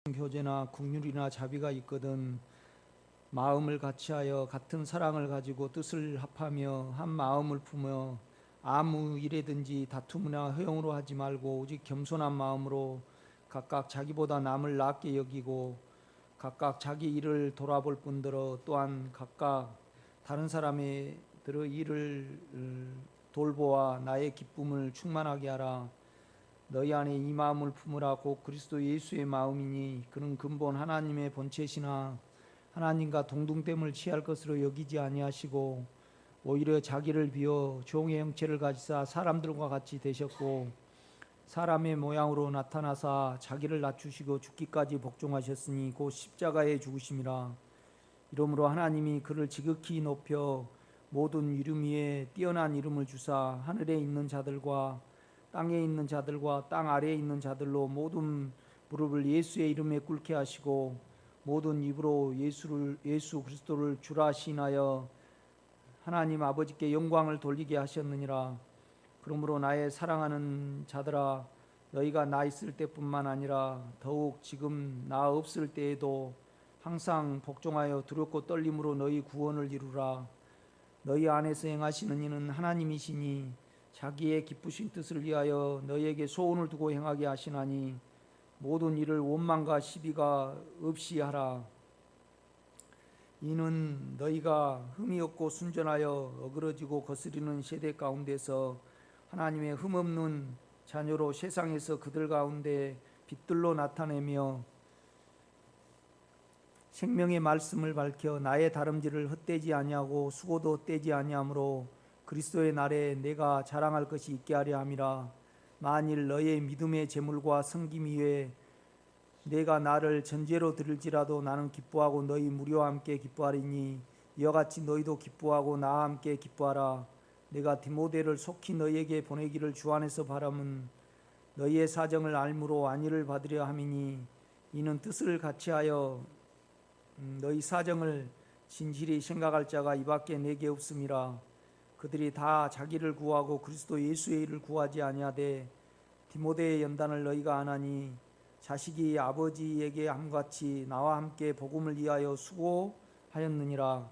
교제나 긍휼이나 자비가 있거든 마음을 같이하여 같은 사랑을 가지고 뜻을 합하며 한 마음을 품어 아무 일에든지 다툼이나 허용으로 하지 말고 오직 겸손한 마음으로 각각 자기보다 남을 낫게 여기고 각각 자기 일을 돌아볼 뿐더러 또한 각각 다른 사람의 일을 돌보아 나의 기쁨을 충만하게 하라. 너희 안에 이 마음을 품으라. 곧 그리스도 예수의 마음이니 그는 근본 하나님의 본체시나 하나님과 동등됨을 취할 것으로 여기지 아니하시고 오히려 자기를 비워 종의 형체를 가지사 사람들과 같이 되셨고 사람의 모양으로 나타나사 자기를 낮추시고 죽기까지 복종하셨으니 곧 십자가에 죽으심이라. 이러므로 하나님이 그를 지극히 높여 모든 이름 위에 뛰어난 이름을 주사 하늘에 있는 자들과 땅에 있는 자들과 땅 아래에 있는 자들로 모든 무릎을 예수의 이름에 꿇게 하시고 모든 입으로 예수 그리스도를 주라 시인하여 하나님 아버지께 영광을 돌리게 하셨느니라. 그러므로 나의 사랑하는 자들아, 너희가 나 있을 때뿐만 아니라 더욱 지금 나 없을 때에도 항상 복종하여 두렵고 떨림으로 너희 구원을 이루라. 너희 안에서 행하시는 이는 하나님이시니 자기의 기쁘신 뜻을 위하여 너희에게 소원을 두고 행하게 하시나니 모든 일을 원망과 시비가 없이 하라. 이는 너희가 흠이 없고 순전하여 어그러지고 거스리는 세대 가운데서 하나님의 흠없는 자녀로 세상에서 그들 가운데 빛들로 나타내며 생명의 말씀을 밝혀 나의 다름질을 헛되지 아니하고 수고도 떼지 아니하므로 그리스도의 날에 내가 자랑할 것이 있게 하려 함이라. 만일 너의 믿음의 재물과 섬김 위에 내가 나를 전제로 드릴지라도 나는 기뻐하고 너희 무리와 함께 기뻐하리니 이와 같이 너희도 기뻐하고 나와 함께 기뻐하라. 내가 디모데를 속히 너희에게 보내기를 주 안에서 바람은 너희의 사정을 알므로 안위를 받으려 함이니 이는 뜻을 같이하여 너희 사정을 진실히 생각할 자가 이밖에 내게 없음이라. 그들이 다 자기를 구하고 그리스도 예수의 일을 구하지 아니하되 디모데의 연단을 너희가 아나니 자식이 아버지에게 함같이 나와 함께 복음을 위하여 수고하였느니라.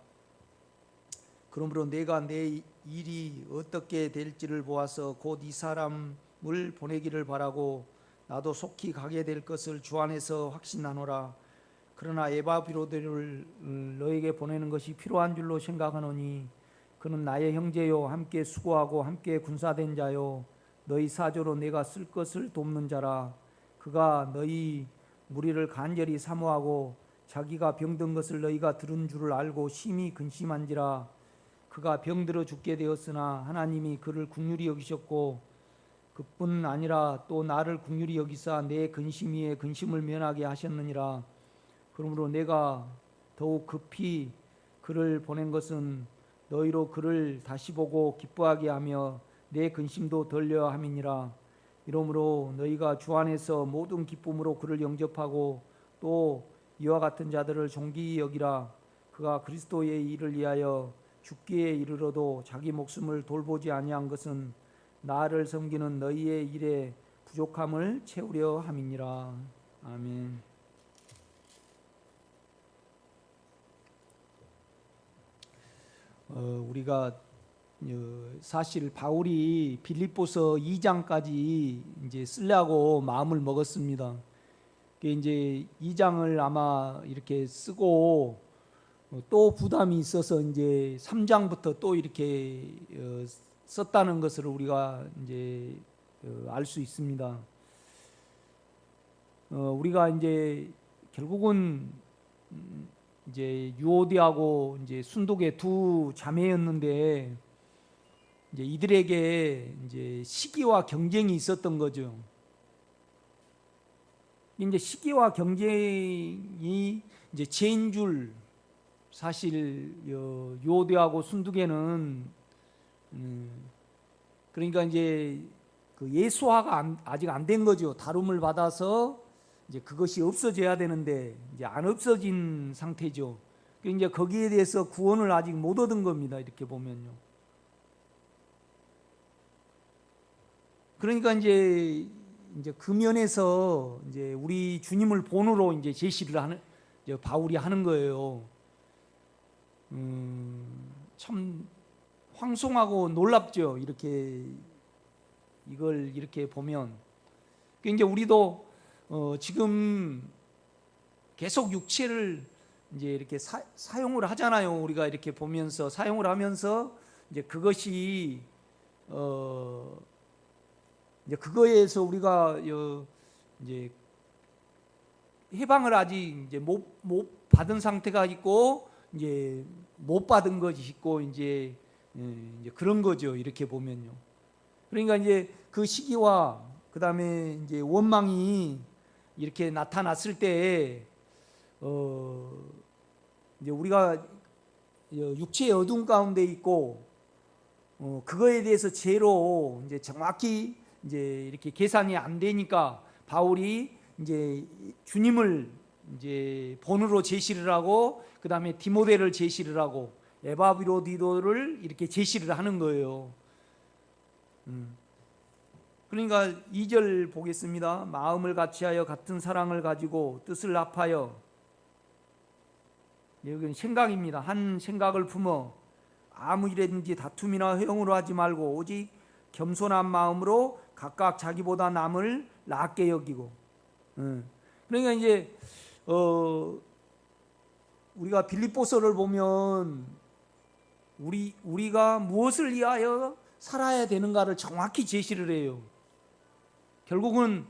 그러므로 내가 내 일이 어떻게 될지를 보아서 곧 이 사람을 보내기를 바라고 나도 속히 가게 될 것을 주 안에서 확신하노라. 그러나 에바브로데를 너에게 보내는 것이 필요한 줄로 생각하노니 그는 나의 형제요 함께 수고하고 함께 군사된 자요 너희 사조로 내가 쓸 것을 돕는 자라. 그가 너희 무리를 간절히 사모하고 자기가 병든 것을 너희가 들은 줄을 알고 심히 근심한지라. 그가 병들어 죽게 되었으나 하나님이 그를 긍휼히 여기셨고 그뿐 아니라 또 나를 긍휼히 여기사 내 근심 위에 근심을 면하게 하셨느니라. 그러므로 내가 더욱 급히 그를 보낸 것은 너희로 그를 다시 보고 기뻐하게 하며 내 근심도 덜려 함이니라. 이러므로 너희가 주 안에서 모든 기쁨으로 그를 영접하고 또 이와 같은 자들을 존귀히 여기라. 그가 그리스도의 일을 위하여 죽기에 이르러도 자기 목숨을 돌보지 아니한 것은 나를 섬기는 너희의 일에 부족함을 채우려 함이니라. 아멘. 우리가 사실 바울이 빌립보서 2장까지 이제 쓰려고 마음을 먹었습니다. 이제 2장을 아마 이렇게 쓰고 또 부담이 있어서 이제 3장부터 또 이렇게 썼다는 것을 우리가 이제 알 수 있습니다. 우리가 이제 결국은 이제 유오디하고 이제 순독의 두 자매였는데 이제 이들에게 이제 시기와 경쟁이 있었던 거죠. 이제 시기와 경쟁이 이제 죄인 줄 사실 유오디하고 순독에는 그러니까 이제 그 예수화가 아직 안 된 거죠. 다룸을 받아서 이제 그것이 없어져야 되는데 이제 안 없어진 상태죠. 이제 거기에 대해서 구원을 아직 못 얻은 겁니다. 이렇게 보면요. 그러니까 이제 이제 그 면에서 이제 우리 주님을 본으로 이제 제시를 하는 이제 바울이 하는 거예요. 참 황송하고 놀랍죠. 이렇게 이걸 이렇게 보면 이제 우리도 지금 계속 육체를 이제 이렇게 사용을 하잖아요. 우리가 이렇게 보면서 사용을 하면서 이제 그것이 이제 그거에서 우리가 이제 해방을 아직 이제 못 받은 상태가 있고 이제 못 받은 것이 있고 이제 그런 거죠. 이렇게 보면요. 그러니까 이제 그 시기와 그 다음에 이제 원망이 이렇게 나타났을 때 이제 우리가 육체의 어둠 가운데 있고 그거에 대해서 죄로 이제 정확히 이제 이렇게 계산이 안 되니까 바울이 이제 주님을 이제 본으로 제시를 하고 그 다음에 디모데를 제시를 하고 에바브로디도를 이렇게 제시를 하는 거예요. 그러니까 2절 보겠습니다. 마음을 같이하여 같은 사랑을 가지고 뜻을 합하여, 여기는 생각입니다. 한 생각을 품어 아무 일에든지 다툼이나 회용으로 하지 말고 오직 겸손한 마음으로 각각 자기보다 남을 낫게 여기고. 그러니까 이제 우리가 빌립보서를 보면 우리가 무엇을 위하여 살아야 되는가를 정확히 제시를 해요. 결국은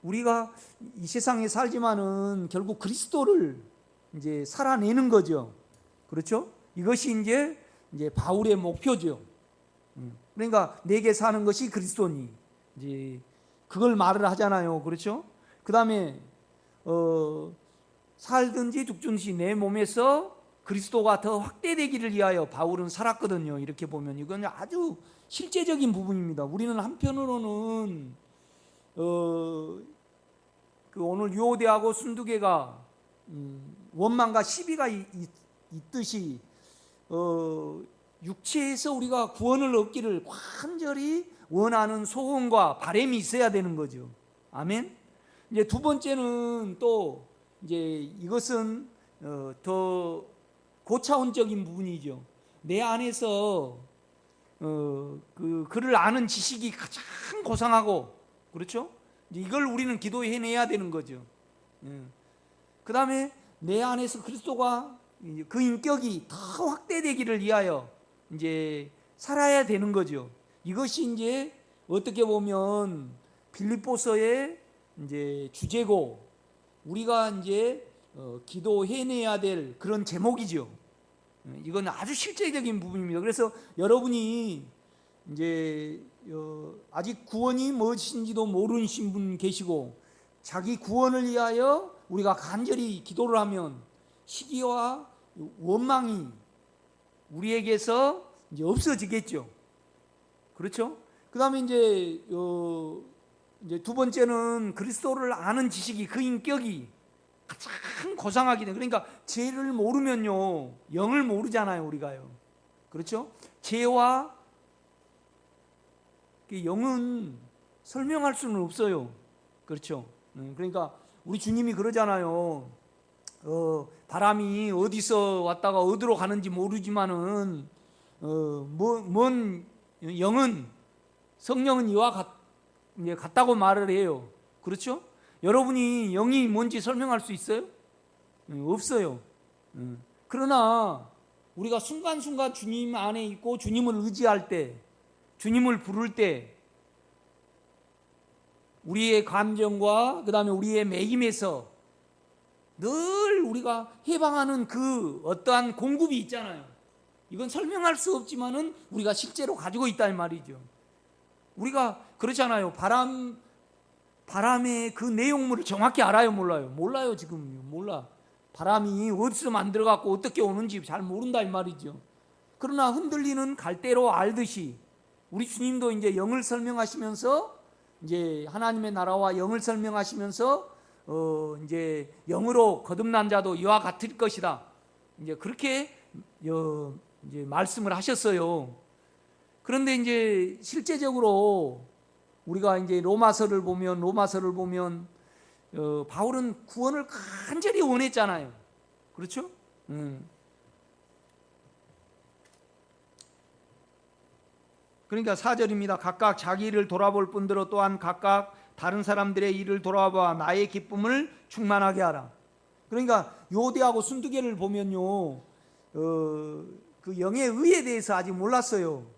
우리가 이 세상에 살지만은 결국 그리스도를 이제 살아내는 거죠. 그렇죠? 이것이 이제 바울의 목표죠. 그러니까 내게 사는 것이 그리스도니 이제 그걸 말을 하잖아요. 그렇죠? 그 다음에 살든지 죽든지 내 몸에서 그리스도가 더 확대되기를 위하여 바울은 살았거든요. 이렇게 보면 이건 아주 실제적인 부분입니다. 우리는 한편으로는 그 오늘 유오대하고 순두개가 원망과 시비가 있듯이 육체에서 우리가 구원을 얻기를 간절히 원하는 소원과 바람이 있어야 되는 거죠. 아멘. 이제 두 번째는 또 이제 이것은 더 고차원적인 부분이죠. 내 안에서 그를 아는 지식이 가장 고상하고, 그렇죠? 이걸 우리는 기도에 해내야 되는 거죠. 그 다음에 내 안에서 그리스도가 그 인격이 더 확대되기를 위하여 이제 살아야 되는 거죠. 이것이 이제 어떻게 보면 빌립보서의 이제 주제고 우리가 이제 기도해내야 될 그런 제목이죠. 이건 아주 실제적인 부분입니다. 그래서 여러분이 이제 아직 구원이 무엇인지도 모르신 분 계시고 자기 구원을 위하여 우리가 간절히 기도를 하면 시기와 원망이 우리에게서 이제 없어지겠죠. 그렇죠? 그 다음에 이제 두 번째는 그리스도를 아는 지식이, 그 인격이 가장 고상하기 때문에, 그러니까 죄를 모르면요 영을 모르잖아요. 우리가요. 그렇죠? 죄와 영은 설명할 수는 없어요. 그렇죠? 그러니까 우리 주님이 그러잖아요. 바람이 어디서 왔다가 어디로 가는지 모르지만은 뭔 영은, 성령은 이와 같다고 말을 해요. 그렇죠? 여러분이 영이 뭔지 설명할 수 있어요? 없어요. 그러나 우리가 순간순간 주님 안에 있고 주님을 의지할 때, 주님을 부를 때 우리의 감정과 그 다음에 우리의 매임에서 늘 우리가 해방하는 그 어떠한 공급이 있잖아요. 이건 설명할 수 없지만은 우리가 실제로 가지고 있다는 말이죠. 우리가 그렇잖아요. 바람의 그 내용물을 정확히 알아요, 몰라요? 몰라요. 지금 몰라. 바람이 어디서 만들어갖고 어떻게 오는지 잘 모른다 이 말이죠. 그러나 흔들리는 갈대로 알듯이 우리 주님도 이제 영을 설명하시면서 이제 하나님의 나라와 영을 설명하시면서 이제 영으로 거듭난 자도 이와 같을 것이다. 이제 그렇게 이제 말씀을 하셨어요. 그런데 이제 실제적으로 우리가 이제 로마서를 보면 바울은 구원을 간절히 원했잖아요. 그렇죠? 그러니까 4절입니다. 각각 자기 일을 돌아볼 뿐더러 또한 각각 다른 사람들의 일을 돌아봐 나의 기쁨을 충만하게 하라. 그러니까 요대하고 순두개를 보면요, 그 영의 의에 대해서 아직 몰랐어요.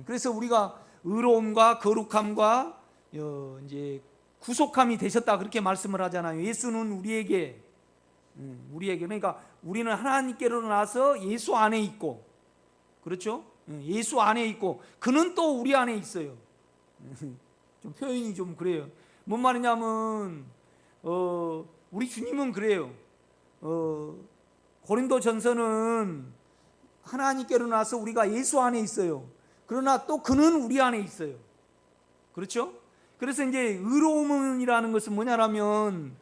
그래서 우리가 의로움과 거룩함과 이제 구속함이 되셨다 그렇게 말씀을 하잖아요. 예수는 우리에게 그러니까 우리는 하나님께로 나서 예수 안에 있고, 그렇죠? 예수 안에 있고 그는 또 우리 안에 있어요. 좀 표현이 좀 그래요. 뭔 말이냐면 우리 주님은 그래요. 고린도전서는 하나님께로 나서 우리가 예수 안에 있어요. 그러나 또 그는 우리 안에 있어요. 그렇죠? 그래서 이제 의로움이라는 것은 뭐냐면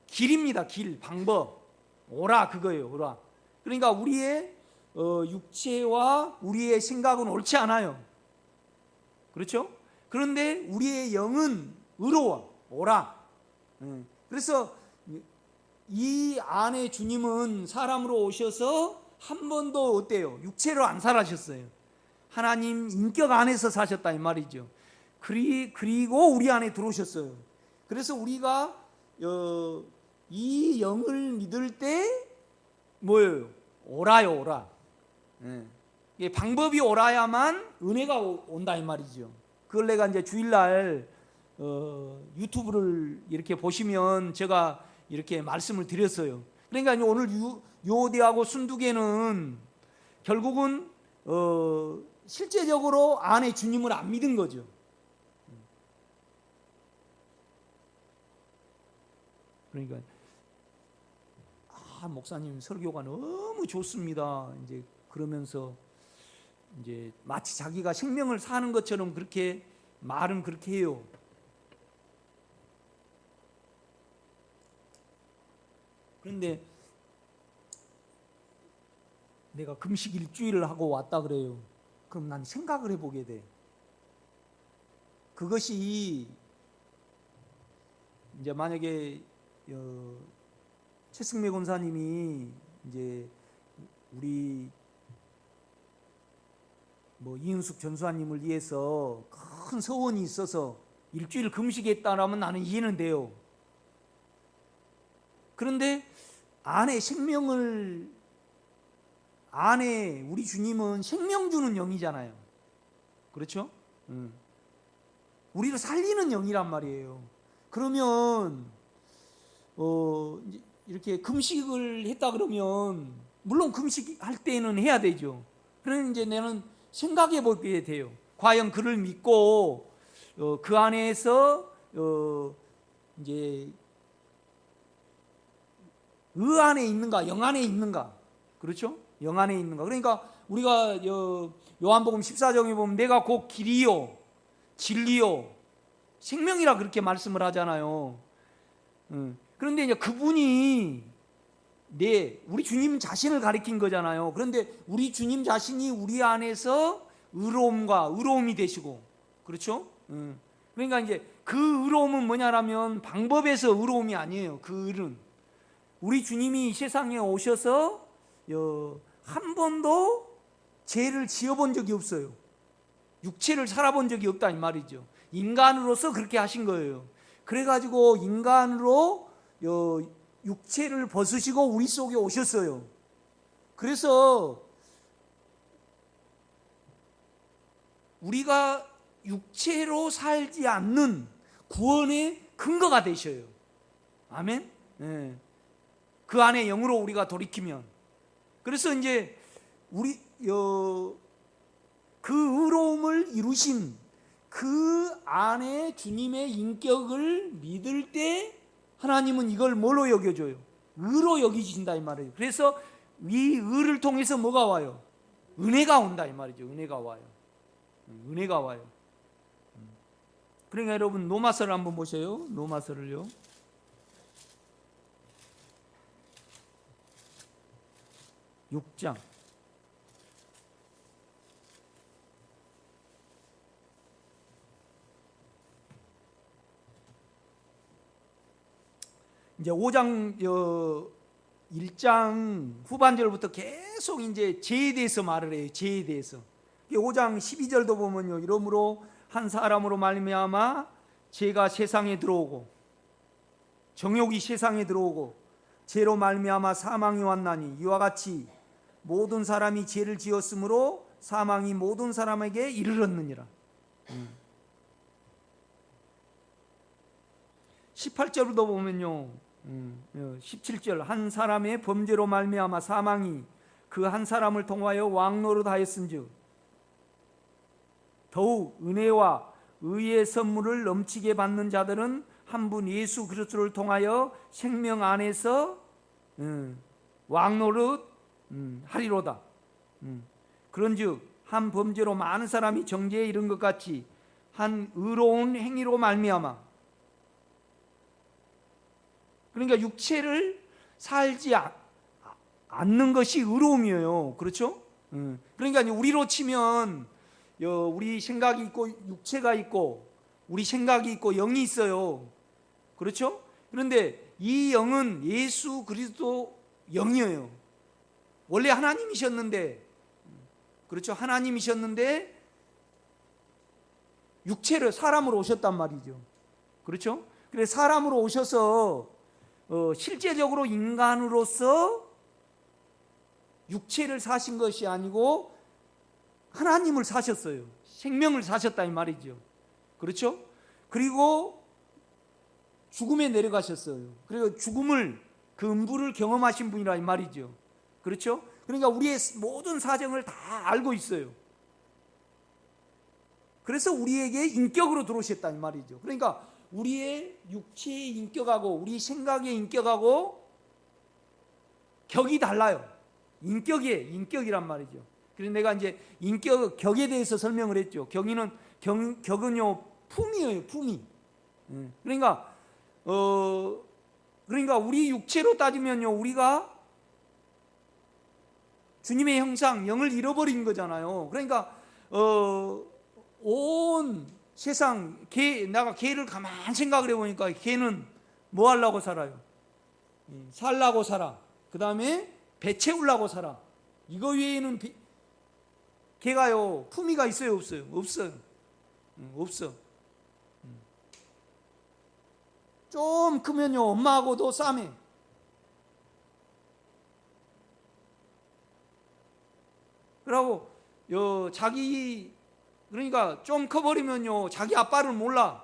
길입니다. 길, 방법. 오라 그거예요. 오라. 그러니까 우리의 육체와 우리의 생각은 옳지 않아요. 그렇죠? 그런데 우리의 영은 의로워. 오라. 그래서 이 안에 주님은 사람으로 오셔서 한 번도 어때요? 육체로 안 살아셨어요. 하나님 인격 안에서 사셨다 이 말이죠. 그리고 우리 안에 들어오셨어요. 그래서 우리가 이 영을 믿을 때 뭐예요? 오라요, 오라. 방법이 오라야만 은혜가 온다 이 말이죠. 그걸 내가 이제 주일날 유튜브를 이렇게 보시면 제가 이렇게 말씀을 드렸어요. 그러니까 오늘 요대하고 순두개는 결국은 실제적으로 안에 주님을 안 믿은 거죠. 그러니까 목사님 설교가 너무 좋습니다. 이제 그러면서 이제 마치 자기가 생명을 사는 것처럼 그렇게 말은 그렇게 해요. 그런데 내가 금식 일주일을 하고 왔다 그래요. 그럼 난 생각을 해보게 돼. 그것이 이제 만약에 최승매 권사님이 이제 우리 이은숙 전수아님을 위해서 큰 서원이 있어서 일주일 금식했다라면 나는 이해는 돼요. 그런데 안에 우리 주님은 생명 주는 영이잖아요. 그렇죠? 우리를 살리는 영이란 말이에요. 그러면 이렇게 금식을 했다 그러면 물론 금식할 때는 해야 되죠. 그러면 이제 나는 생각해 보게 돼요. 과연 그를 믿고 그 안에서 이제 의 안에 있는가, 영 안에 있는가, 그렇죠? 영 안에 있는가. 그러니까 우리가 요한복음 14장에 보면 내가 곧 길이요, 진리요, 생명이라 그렇게 말씀을 하잖아요. 그런데 이제 그분이 우리 주님 자신을 가리킨 거잖아요. 그런데 우리 주님 자신이 우리 안에서 의로움이 되시고, 그렇죠? 그러니까 이제 그 의로움은 뭐냐라면 방법에서 의로움이 아니에요. 그 의는 우리 주님이 이 세상에 오셔서 한 번도 죄를 지어본 적이 없어요. 육체를 살아본 적이 없다 이 말이죠. 인간으로서 그렇게 하신 거예요. 그래가지고 인간으로 육체를 벗으시고 우리 속에 오셨어요. 그래서 우리가 육체로 살지 않는 구원의 근거가 되셔요. 아멘. 네. 그 안에 영으로 우리가 돌이키면, 그래서 이제 우리 그 의로움을 이루신 그 안에 주님의 인격을 믿을 때 하나님은 이걸 뭘로 여겨줘요? 의로 여기신다 이 말이에요. 그래서 이 의를 통해서 뭐가 와요? 은혜가 온다 이 말이죠. 은혜가 와요. 은혜가 와요. 그러니까 여러분 로마서를 한번 보세요. 로마서를요. (6장) 이제 5장 1장 후반절부터 계속 이제 죄에 대해서 말을 해요. 죄에 대해서. 5장 12절도 보면요. 이러므로 한 사람으로 말미암아 죄가 세상에 들어오고 정욕이 세상에 들어오고 죄로 말미암아 사망이 왔나니 이와 같이 모든 사람이 죄를 지었으므로 사망이 모든 사람에게 이르렀느니라. 18절도 보면요. 17절 한 사람의 범죄로 말미암아 사망이 그 한 사람을 통하여 왕노릇하였은즉 더욱 은혜와 의의 선물을 넘치게 받는 자들은 한 분 예수 그리스도를 통하여 생명 안에서 왕노릇 하리로다. 그런즉 한 범죄로 많은 사람이 정죄에 이른 것 같이 한 의로운 행위로 말미암아, 그러니까 육체를 살지 않는 것이 의로움이에요. 그렇죠? 그러니까 우리로 치면 우리 생각이 있고 육체가 있고 우리 생각이 있고 영이 있어요. 그렇죠? 그런데 이 영은 예수 그리스도 영이에요. 원래 하나님이셨는데, 그렇죠? 하나님이셨는데 육체를 사람으로 오셨단 말이죠. 그렇죠? 그래서 사람으로 오셔서 실제적으로 인간으로서 육체를 사신 것이 아니고 하나님을 사셨어요. 생명을 사셨다 이 말이죠. 그렇죠? 그리고 죽음에 내려가셨어요. 그리고 죽음을 그 음부를 경험하신 분이라 이 말이죠. 그렇죠? 그러니까 우리의 모든 사정을 다 알고 있어요. 그래서 우리에게 인격으로 들어오셨다 이 말이죠. 그러니까 우리의 육체의 인격하고 우리 생각의 인격하고 격이 달라요. 인격이란 말이죠. 그래서 내가 이제 격에 대해서 설명을 했죠. 격은요 품이에요, 품이. 그러니까 우리 육체로 따지면요, 우리가 주님의 형상, 영을 잃어버린 거잖아요. 그러니까 온 세상 내가 개를 가만 생각을 해보니까 개는 뭐 하려고 살아요? 살라고 살아. 그 다음에 배 채우려고 살아. 이거 외에는 개가요 품위가 있어요, 없어요? 없어요. 없어. 좀 크면요 엄마하고도 싸매. 그러고 그러니까 좀 커버리면요 자기 아빠를 몰라.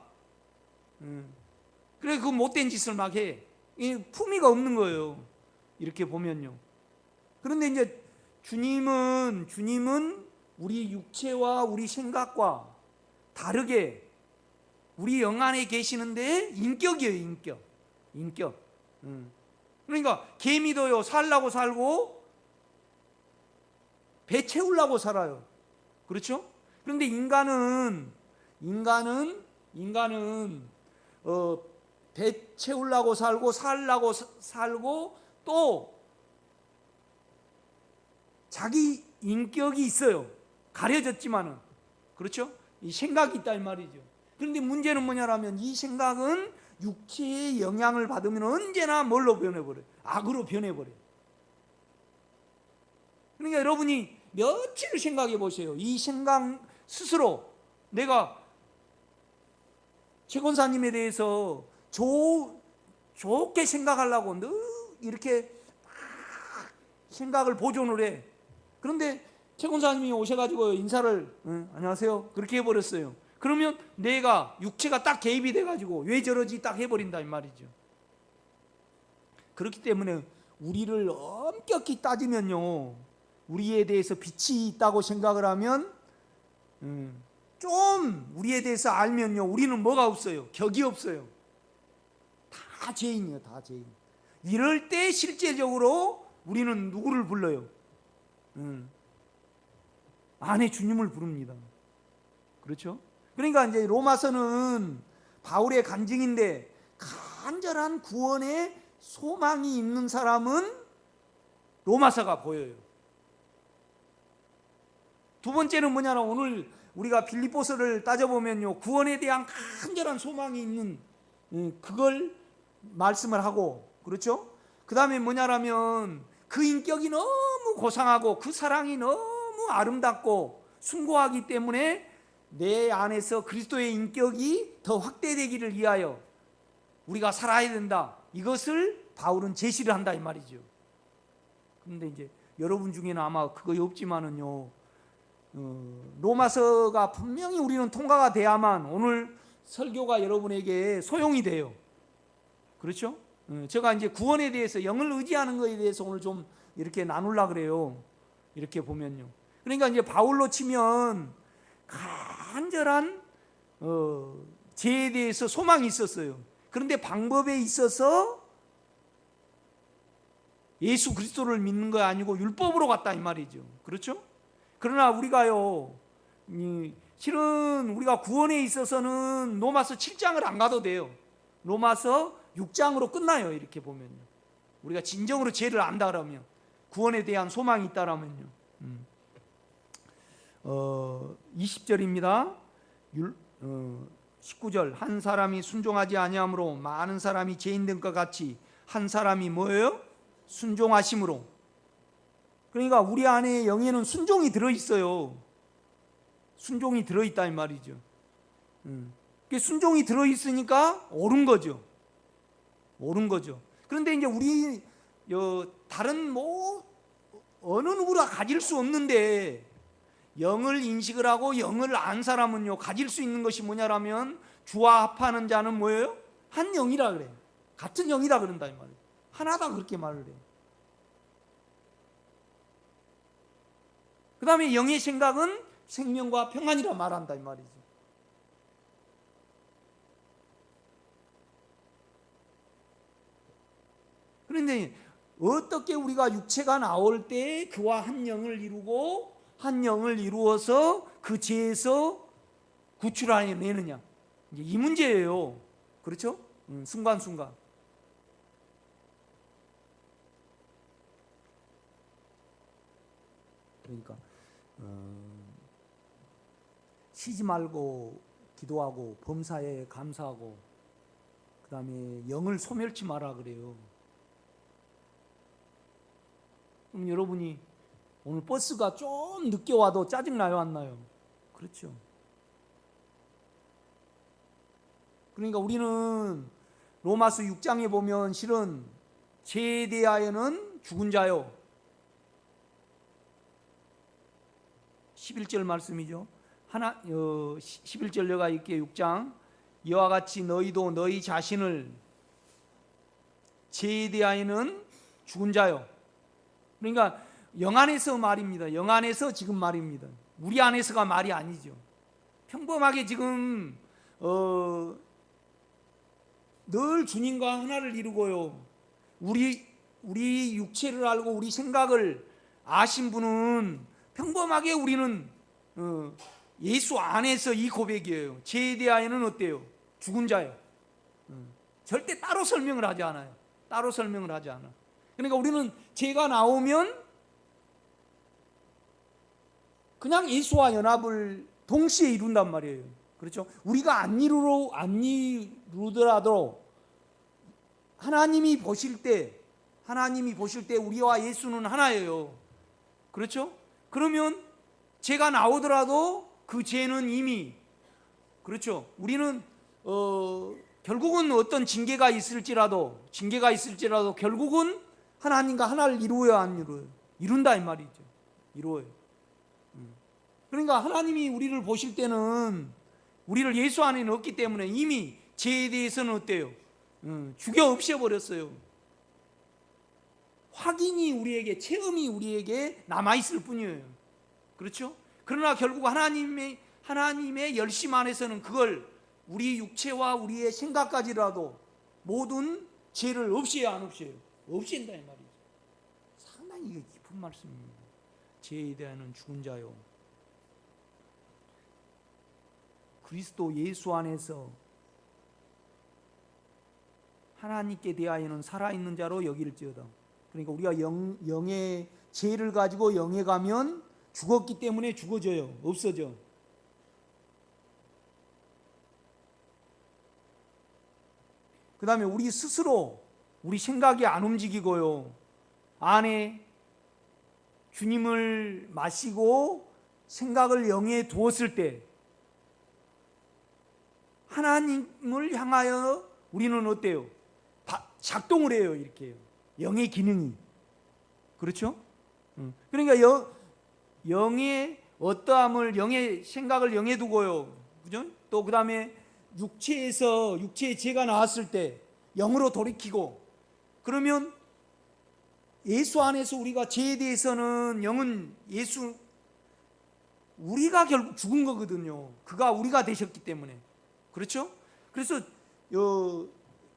그래 그 못된 짓을 막 해. 품위가 없는 거예요. 이렇게 보면요. 그런데 이제 주님은 우리 육체와 우리 생각과 다르게 우리 영 안에 계시는데 인격이에요. 인격. 그러니까 개미도요 살라고 살고 배 채우려고 살아요. 그렇죠? 그런데 인간은 배 채우려고 살고 살라고 살고 또 자기 인격이 있어요. 가려졌지만은. 그렇죠? 이 생각이 있다 이 말이죠. 그런데 문제는 뭐냐라면 이 생각은 육체의 영향을 받으면 언제나 뭘로 변해버려요? 악으로 변해버려요. 그러니까 여러분이 며칠 생각해 보세요. 이 생각 스스로 내가 최 권사님에 대해서 좋게 생각하려고 늘 이렇게 생각을 보존을 해. 그런데 최 권사님이 오셔가지고 인사를 안녕하세요 그렇게 해버렸어요. 그러면 내가 육체가 딱 개입이 돼가지고 왜 저러지 딱 해버린다 이 말이죠. 그렇기 때문에 우리를 엄격히 따지면요 우리에 대해서 빛이 있다고 생각을 하면 좀 우리에 대해서 알면요 우리는 뭐가 없어요? 격이 없어요. 다 죄인이에요. 다 죄인. 이럴 때 실제적으로 우리는 누구를 불러요? 안에 주님을 부릅니다. 그렇죠? 그러니까 이제 로마서는 바울의 간증인데 간절한 구원의 소망이 있는 사람은 로마서가 보여요. 두 번째는 뭐냐면 오늘 우리가 빌립보서를 따져보면요 구원에 대한 간절한 소망이 있는 그걸 말씀을 하고, 그렇죠? 그 다음에 뭐냐라면 그 인격이 너무 고상하고 그 사랑이 너무 아름답고 숭고하기 때문에 내 안에서 그리스도의 인격이 더 확대되기를 위하여 우리가 살아야 된다. 이것을 바울은 제시를 한다 이 말이죠. 그런데 이제 여러분 중에는 아마 그거 없지만은요, 로마서가 분명히 우리는 통과가 돼야만 오늘 설교가 여러분에게 소용이 돼요. 그렇죠? 제가 이제 구원에 대해서, 영을 의지하는 것에 대해서 오늘 좀 이렇게 나누려고 그래요. 이렇게 보면요. 그러니까 이제 바울로 치면 간절한 죄에 대해서 소망이 있었어요. 그런데 방법에 있어서 예수 그리스도를 믿는 거 아니고 율법으로 갔다 이 말이죠. 그렇죠? 그러나 우리가요, 실은 우리가 구원에 있어서는 로마서 7장을 안 가도 돼요. 로마서 6장으로 끝나요. 이렇게 보면요, 우리가 진정으로 죄를 안다 그러면, 구원에 대한 소망이 있다라면요. 20절입니다. 19절, 한 사람이 순종하지 아니함으로 많은 사람이 죄인 된 것 같이 한 사람이 뭐예요? 순종하심으로. 그러니까 우리 안에 영에는 순종이 들어있어요. 순종이 들어있다 이 말이죠. 순종이 들어있으니까 옳은 거죠. 옳은 거죠. 그런데 이제 우리 다른 어느 누구나 가질 수 없는데, 영을 인식을 하고 영을 안 사람은요 가질 수 있는 것이 뭐냐라면, 주와 합하는 자는 뭐예요? 한 영이라 그래요. 같은 영이라 그런다 이 말이에요. 하나다 그렇게 말을 해요. 그 다음에 영의 생각은 생명과 평안이라 말한다 이 말이죠. 그런데 어떻게 우리가 육체가 나올 때 그와 한 영을 이루고 한 영을 이루어서 그 죄에서 구출해내느냐, 이 문제예요. 그렇죠? 순간순간. 그러니까 쉬지 말고 기도하고 범사에 감사하고, 그 다음에 영을 소멸치 마라 그래요. 그럼 여러분이 오늘 버스가 좀 늦게 와도 짜증나요 안 나요? 그렇죠. 그러니까 우리는 로마서 6장에 보면 실은 죄에 대하여는 죽은 자요, 11절 말씀이죠. 11절 내가 읽게 6장, 이와 같이 너희도 너희 자신을 죄에 대하여는 죽은 자요. 그러니까 영 안에서 말입니다. 영 안에서 지금 말입니다. 우리 안에서가 말이 아니죠. 평범하게 지금 늘 주님과 하나를 이루고요, 우리 육체를 알고 우리 생각을 아신 분은 평범하게 우리는 예수 안에서 이 고백이에요. 죄에 대하여는 어때요? 죽은 자예요. 절대 따로 설명을 하지 않아요. 따로 설명을 하지 않아. 그러니까 우리는 죄가 나오면 그냥 예수와 연합을 동시에 이룬단 말이에요. 그렇죠? 우리가 안 이루더라도 하나님이 보실 때 우리와 예수는 하나예요. 그렇죠? 그러면 죄가 나오더라도 그 죄는 이미, 그렇죠, 우리는 결국은 어떤 징계가 있을지라도 결국은 하나님과 하나를 이루어야 안 이루어요? 이룬다 이 말이죠. 이루어요. 그러니까 하나님이 우리를 보실 때는 우리를 예수 안에 넣었기 때문에 이미 죄에 대해서는 어때요? 죽여 없애버렸어요. 확인이 우리에게, 체험이 우리에게 남아있을 뿐이에요. 그렇죠? 그러나 결국 하나님의 열심 안에서는 그걸 우리 육체와 우리의 생각까지라도 모든 죄를 없애야 안 없애요? 없앤다 이 말이죠. 상당히 깊은 말씀입니다. 죄에 대한 죽은 자요, 그리스도 예수 안에서 하나님께 대하여는 살아있는 자로 여길지어다. 그러니까 우리가 영의 죄를 가지고 영에 가면 죽었기 때문에 죽어져요. 없어져. 그 다음에 우리 스스로 우리 생각이 안 움직이고요. 안에 주님을 마시고 생각을 영에 두었을 때 하나님을 향하여 우리는 어때요? 작동을 해요. 이렇게 해요. 영의 기능이. 그렇죠? 그러니까 영의 어떠함을, 영의 생각을 영에 두고요. 그죠? 또 그 다음에 육체의 죄가 나왔을 때 영으로 돌이키고, 그러면 예수 안에서 우리가 죄에 대해서는 영은 우리가 결국 죽은 거거든요. 그가 우리가 되셨기 때문에. 그렇죠? 그래서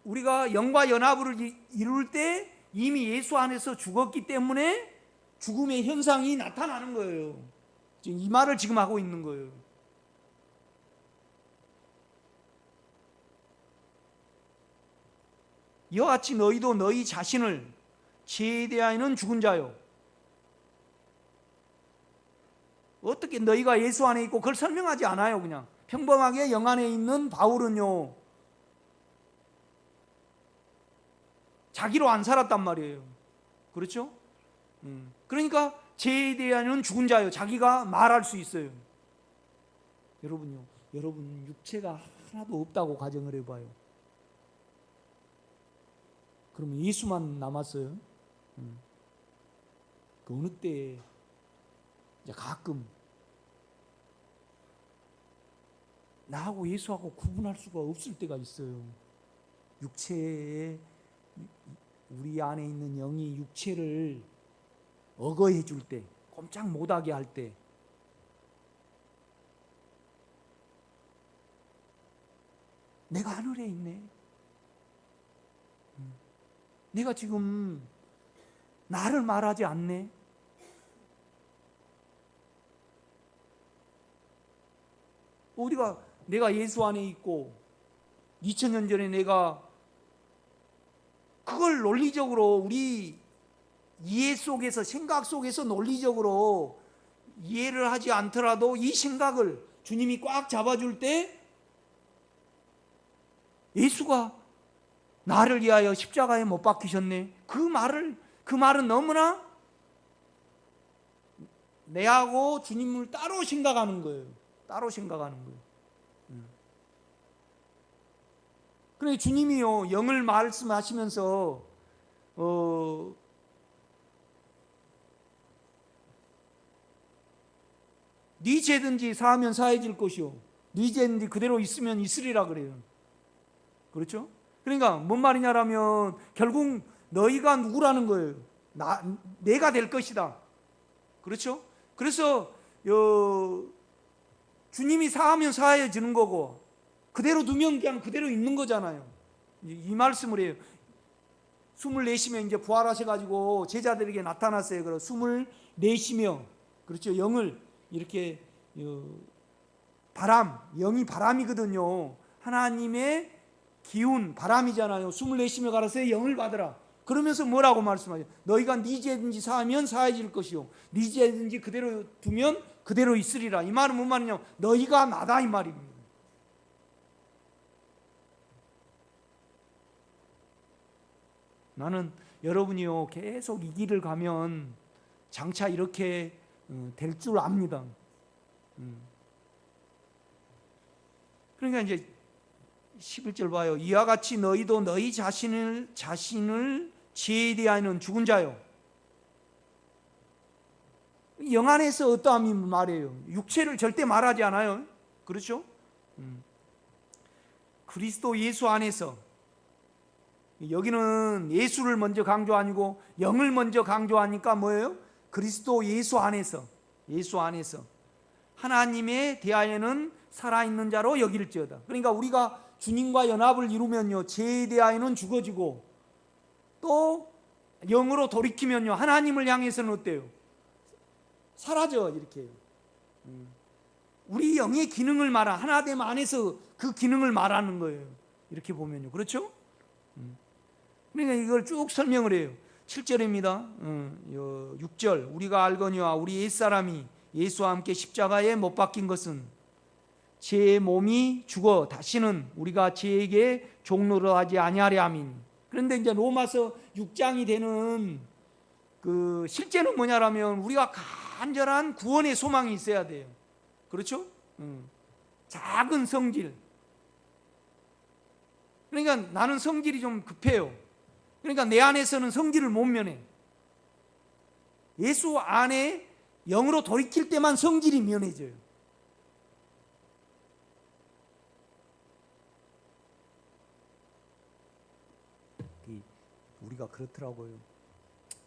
우리가 영과 연합을 이룰 때 이미 예수 안에서 죽었기 때문에 죽음의 현상이 나타나는 거예요. 지금 이 말을 지금 하고 있는 거예요. 이와 같이 너희도 너희 자신을 죄에 대하여는 죽은 자요. 어떻게 너희가 예수 안에 있고, 그걸 설명하지 않아요. 그냥 평범하게 영 안에 있는 바울은요, 자기로 안 살았단 말이에요. 그렇죠? 그러니까 죄에 대하여는 죽은 자요. 자기가 말할 수 있어요. 여러분 육체가 하나도 없다고 가정을 해봐요. 그러면 예수만 남았어요. 그 어느 때에 이제 가끔 나하고 예수하고 구분할 수가 없을 때가 있어요. 육체에, 우리 안에 있는 영이 육체를 억어해 줄 때, 꼼짝 못하게 할 때, 내가 하늘에 있네. 내가 지금 나를 말하지 않네. 내가 예수 안에 있고 2000년 전에 내가 그걸 논리적으로, 우리 이해 속에서, 생각 속에서 논리적으로 이해를 하지 않더라도 이 생각을 주님이 꽉 잡아줄 때 예수가 나를 위하여 십자가에 못 박히셨네. 그 말은 너무나 내하고 주님을 따로 생각하는 거예요. 따로 생각하는 거예요. 그러니까 주님이요, 영을 말씀하시면서 네 죄든지 사하면 사해질 것이요, 네 죄든지 그대로 있으면 있으리라 그래요. 그렇죠? 그러니까 뭔 말이냐라면 결국 너희가 누구라는 거예요. 내가 될 것이다. 그렇죠? 그래서 주님이 사하면 사해지는 거고, 그대로 두면 그냥 그대로 있는 거잖아요. 이 말씀을 해요. 숨을 내쉬며 이제 부활하셔가지고 제자들에게 나타났어요. 그래서 숨을 내쉬며, 그렇죠? 영을 이렇게 영이 바람이거든요. 하나님의 기운, 바람이잖아요. 숨을 내쉬며 가라사대 영을 받으라. 그러면서 뭐라고 말씀하죠? 너희가 네 죄든지 사하면 사해질 것이요, 네 죄든지 그대로 두면 그대로 있으리라. 이 말은 뭔 말이냐? 너희가 나다 이 말입니다. 나는 여러분이요, 계속 이 길을 가면 장차 이렇게 될 줄 압니다. 그러니까 이제 11절 봐요. 이와 같이 너희도 너희 자신을 죄에 대하여는 죽은 자요. 영 안에서 어떠함이 말해요. 육체를 절대 말하지 않아요. 그렇죠? 그리스도 예수 안에서, 여기는 예수를 먼저 강조 아니고 영을 먼저 강조하니까 뭐예요? 그리스도 예수 안에서 하나님에 대하여는 살아있는 자로 여길지어다. 그러니까 우리가 주님과 연합을 이루면요, 죄에 대하여는 죽어지고, 또 영으로 돌이키면요, 하나님을 향해서는 어때요? 사라져. 이렇게 우리 영의 기능을 하나됨 안에서 그 기능을 말하는 거예요. 이렇게 보면요. 그렇죠? 그러니까 이걸 쭉 설명을 해요. 7절입니다. 6절, 우리가 알거니와 우리 옛사람이 예수와 함께 십자가에 못 박힌 것은 제 몸이 죽어 다시는 우리가 죄에게 종노릇하지 아니하려 함이니. 그런데 이제 로마서 6장이 되는 그 실제는 뭐냐라면 우리가 간절한 구원의 소망이 있어야 돼요. 그렇죠? 작은 성질. 그러니까 나는 성질이 좀 급해요. 그러니까 내 안에서는 성질을 못 면해. 예수 안에 영으로 돌이킬 때만 성질이 면해져요. 우리가 그렇더라고요.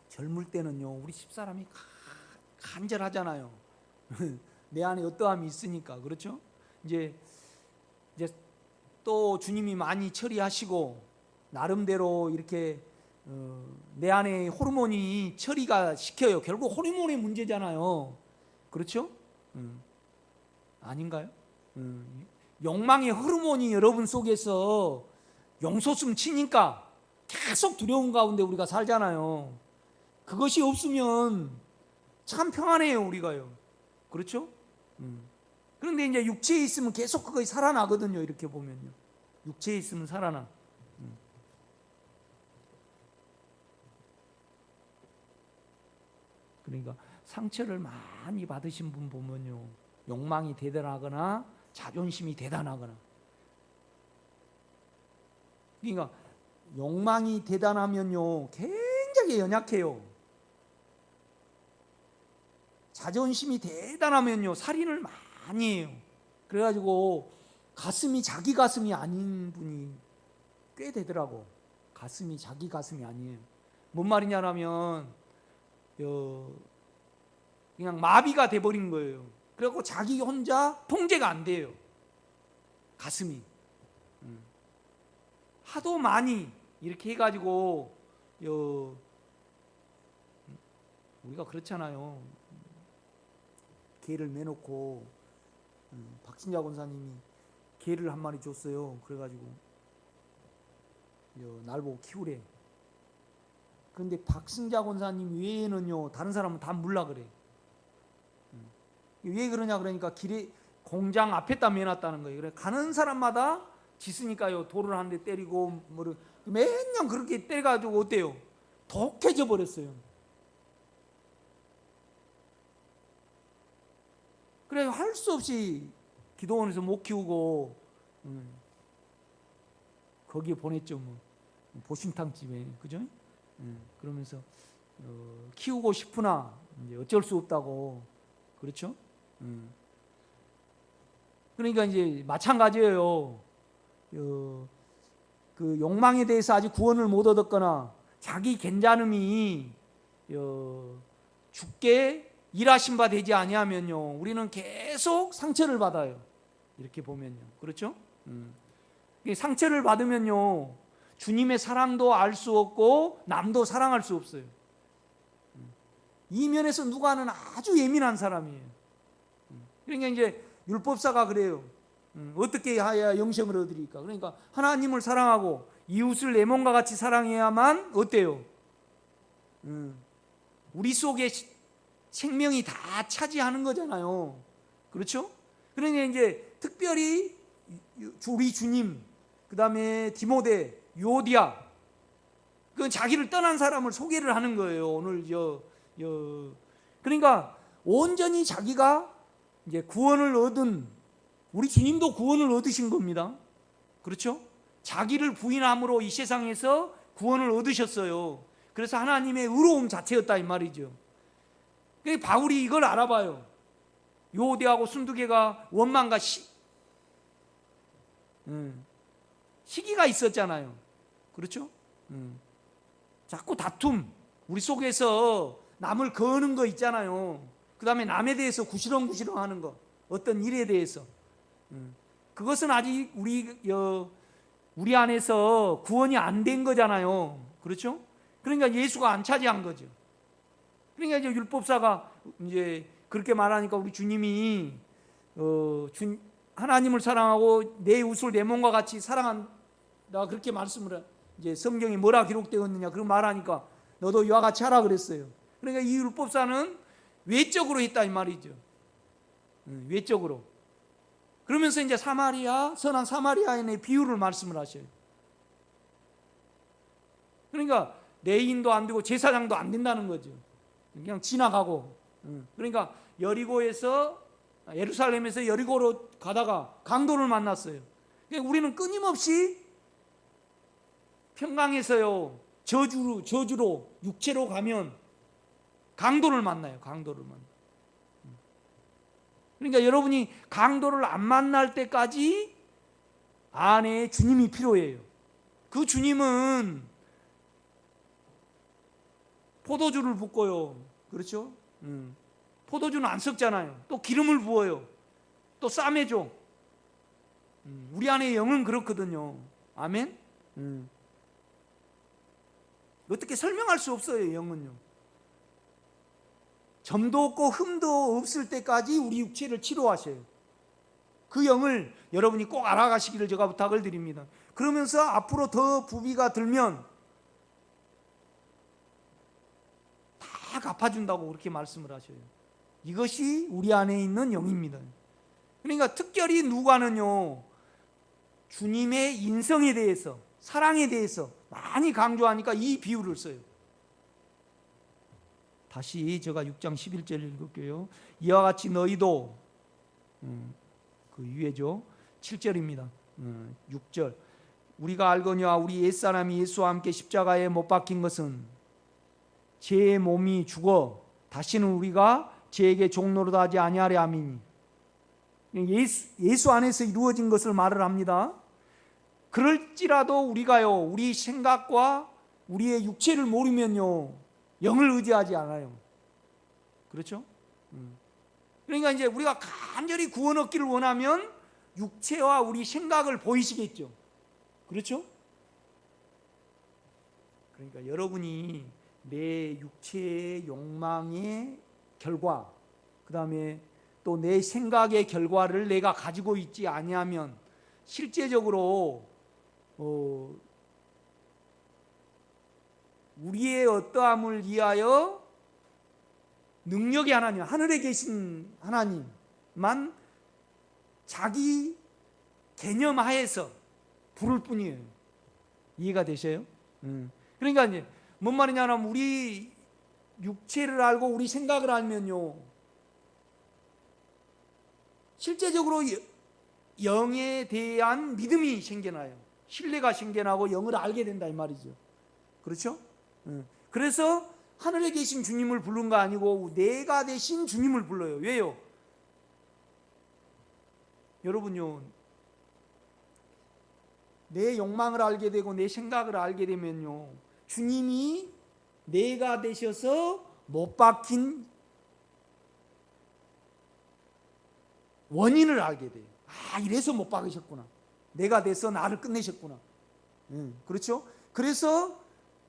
젊을 때는요, 우리 집사람이 간절하잖아요. 내 안에 어떠함이 있으니까. 그렇죠? 이제 또 주님이 많이 처리하시고 나름대로 이렇게 내 안에 호르몬이 처리가 시켜요. 결국 호르몬의 문제잖아요. 그렇죠? 아닌가요? 욕망의 호르몬이 여러분 속에서 용솟음 치니까 계속 두려움 가운데 우리가 살잖아요. 그것이 없으면 참 평안해요, 우리가요. 그렇죠? 그런데 이제 육체에 있으면 계속 그것이 살아나거든요. 이렇게 보면요. 육체에 있으면 살아나. 그러니까 상처를 많이 받으신 분 보면요, 욕망이 대단하거나 자존심이 대단하거나. 그러니까 욕망이 대단하면요, 굉장히 연약해요. 자존심이 대단하면요, 살인을 많이 해요. 그래가지고 가슴이 자기 가슴이 아닌 분이 꽤 되더라고. 가슴이 자기 가슴이 아니에요. 뭔 말이냐면 그냥 마비가 돼버린 거예요. 그래갖고 자기 혼자 통제가 안 돼요. 가슴이 하도 많이 이렇게 해가지고 우리가 그렇잖아요. 개를 매놓고 박신자 권사님이 개를 한 마리 줬어요. 그래가지고 날 보고 키우래. 그런데 박신자 권사님 외에는요, 다른 사람은 다 물라 그래. 왜 그러냐 그러니까 길에 공장 앞에다 매놨다는 거예요. 그래 가는 사람마다 짖으니까요, 돌을 한 대 때리고 매년 그렇게 때려가지고 어때요? 독해져 버렸어요. 그래 할 수 없이 기도원에서 못 키우고 거기에 보냈죠. 뭐 보신탕집에, 그죠? 그러면서 키우고 싶으나 이제 어쩔 수 없다고. 그렇죠? 그러니까 이제 마찬가지예요. 그 욕망에 대해서 아직 구원을 못 얻었거나 자기 괜찮음이 죽게 일하신 바 되지 아니하면요, 우리는 계속 상처를 받아요. 이렇게 보면요. 그렇죠? 상처를 받으면요, 주님의 사랑도 알 수 없고 남도 사랑할 수 없어요. 이 면에서 누가는 아주 예민한 사람이에요. 그러니까 이제 율법사가 그래요. 어떻게 해야 영생을 얻으리까? 그러니까 하나님을 사랑하고 이웃을 내 몸과 같이 사랑해야만 어때요? 우리 속에 생명이 다 차지하는 거잖아요. 그렇죠? 그러니까 이제 특별히 우리 주님, 그 다음에 디모데, 요디아, 그 자기를 떠난 사람을 소개를 하는 거예요. 오늘 그러니까 온전히 자기가 이제 구원을 얻은, 우리 주님도 구원을 얻으신 겁니다. 그렇죠? 자기를 부인함으로 이 세상에서 구원을 얻으셨어요. 그래서 하나님의 의로움 자체였다 이 말이죠. 바울이 이걸 알아봐요. 요대하고 순두개가 원망과 시기가 있었잖아요. 그렇죠? 자꾸 다툼, 우리 속에서 남을 거는 거 있잖아요. 그 다음에 남에 대해서 구시렁구시렁 하는 거, 어떤 일에 대해서. 그것은 아직 우리 안에서 구원이 안 된 거잖아요. 그렇죠? 그러니까 예수가 안 차지한 거죠. 그러니까 이제 율법사가 이제 그렇게 말하니까 우리 주님이 하나님을 사랑하고 내 이웃을 내 몸과 같이 사랑한다, 그렇게 말씀을 이제 성경에 뭐라 기록되었느냐 그런 말하니까 너도 이와 같이 하라 그랬어요. 그러니까 이 율법사는 외적으로 했다 이 말이죠. 외적으로. 그러면서 이제 선한 사마리아인의 비유를 말씀을 하셔요. 그러니까 레인도 안 되고 제사장도 안 된다는 거죠. 그냥 지나가고. 그러니까 예루살렘에서 여리고로 가다가 강도를 만났어요. 그러니까 우리는 끊임없이 평강에서요 저주로 육체로 가면 강도를 만나요. 강도를 만나. 그러니까 여러분이 강도를 안 만날 때까지 안에 주님이 필요해요. 그 주님은 포도주를 붓고요. 그렇죠? 포도주는 안 섞잖아요. 또 기름을 부어요. 또 싸매줘. 우리 안에 영은 그렇거든요. 아멘? 어떻게 설명할 수 없어요. 영은요. 점도 없고 흠도 없을 때까지 우리 육체를 치료하셔요. 그 영을 여러분이 꼭 알아가시기를 제가 부탁을 드립니다. 그러면서 앞으로 더 부비가 들면 다 갚아준다고 그렇게 말씀을 하셔요. 이것이 우리 안에 있는 영입니다. 그러니까 특별히 누가는요 주님의 인성에 대해서, 사랑에 대해서 많이 강조하니까 이 비유를 써요. 다시 제가 6장 11절 읽을게요. 이와 같이 너희도 그 위에죠. 7절입니다. 6절. 우리가 알거니와 우리 옛사람이 예수와 함께 십자가에 못 박힌 것은 제 몸이 죽어 다시는 우리가 죄에게 종노릇 하지 아니하려 함이니. 예수 안에서 이루어진 것을 말을 합니다. 그럴지라도 우리가요 우리 생각과 우리의 육체를 모르면요 영을 의지하지 않아요. 그렇죠? 그러니까 이제 우리가 간절히 구원 얻기를 원하면 육체와 우리 생각을 보이시겠죠. 그렇죠? 그러니까 여러분이 내 육체의 욕망의 결과, 그 다음에 또 내 생각의 결과를 내가 가지고 있지 아니하면 실제적으로 우리의 어떠함을 위하여 능력의 하나님, 하늘에 계신 하나님만 자기 개념 하에서 부를 뿐이에요. 이해가 되셔요? 그러니까 이제 뭔 말이냐면 우리 육체를 알고 우리 생각을 알면요 실제적으로 영에 대한 믿음이 생겨나요. 신뢰가 생겨나고 영을 알게 된다 이 말이죠. 그렇죠? 그래서 하늘에 계신 주님을 부른 거 아니고 내가 대신 주님을 불러요. 왜요? 여러분요 내 욕망을 알게 되고 내 생각을 알게 되면요 주님이 내가 되셔서 못 박힌 원인을 알게 돼요. 아, 이래서 못 박으셨구나. 내가 돼서 나를 끝내셨구나. 그렇죠? 그래서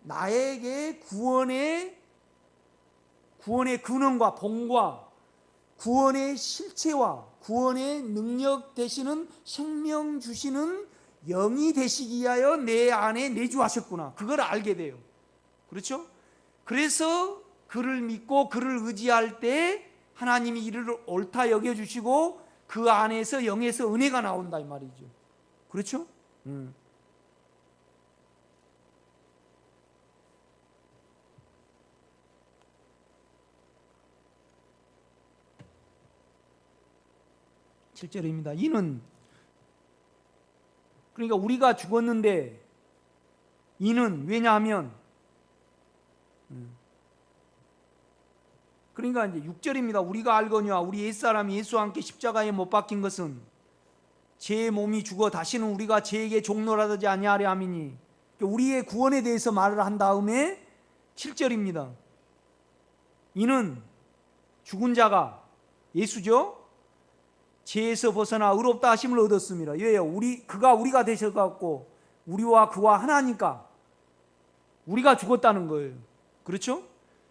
나에게 구원의 근원과 본과 구원의 실체와 구원의 능력 되시는 생명 주시는 영이 되시기 위하여 내 안에 내주하셨구나. 그걸 알게 돼요. 그렇죠? 그래서 그를 믿고 그를 의지할 때 하나님이 이를 옳다 여겨주시고 그 안에서 영에서 은혜가 나온다 이 말이죠. 그렇죠? 7절입니다. 이는 그러니까 우리가 죽었는데 이는 왜냐하면 그러니까 이제 6절입니다. 우리가 알거니와 우리 옛사람이 예수와 함께 십자가에 못 박힌 것은 제 몸이 죽어 다시는 우리가 죄에게 종노릇하지 아니하려 함이니 우리의 구원에 대해서 말을 한 다음에 7절입니다. 이는 죽은 자가 예수죠. 죄에서 벗어나 의롭다 하심을 얻었습니다. 왜요? 그가 우리가 되셔갖고 우리와 그와 하나니까 우리가 죽었다는 거예요. 그렇죠?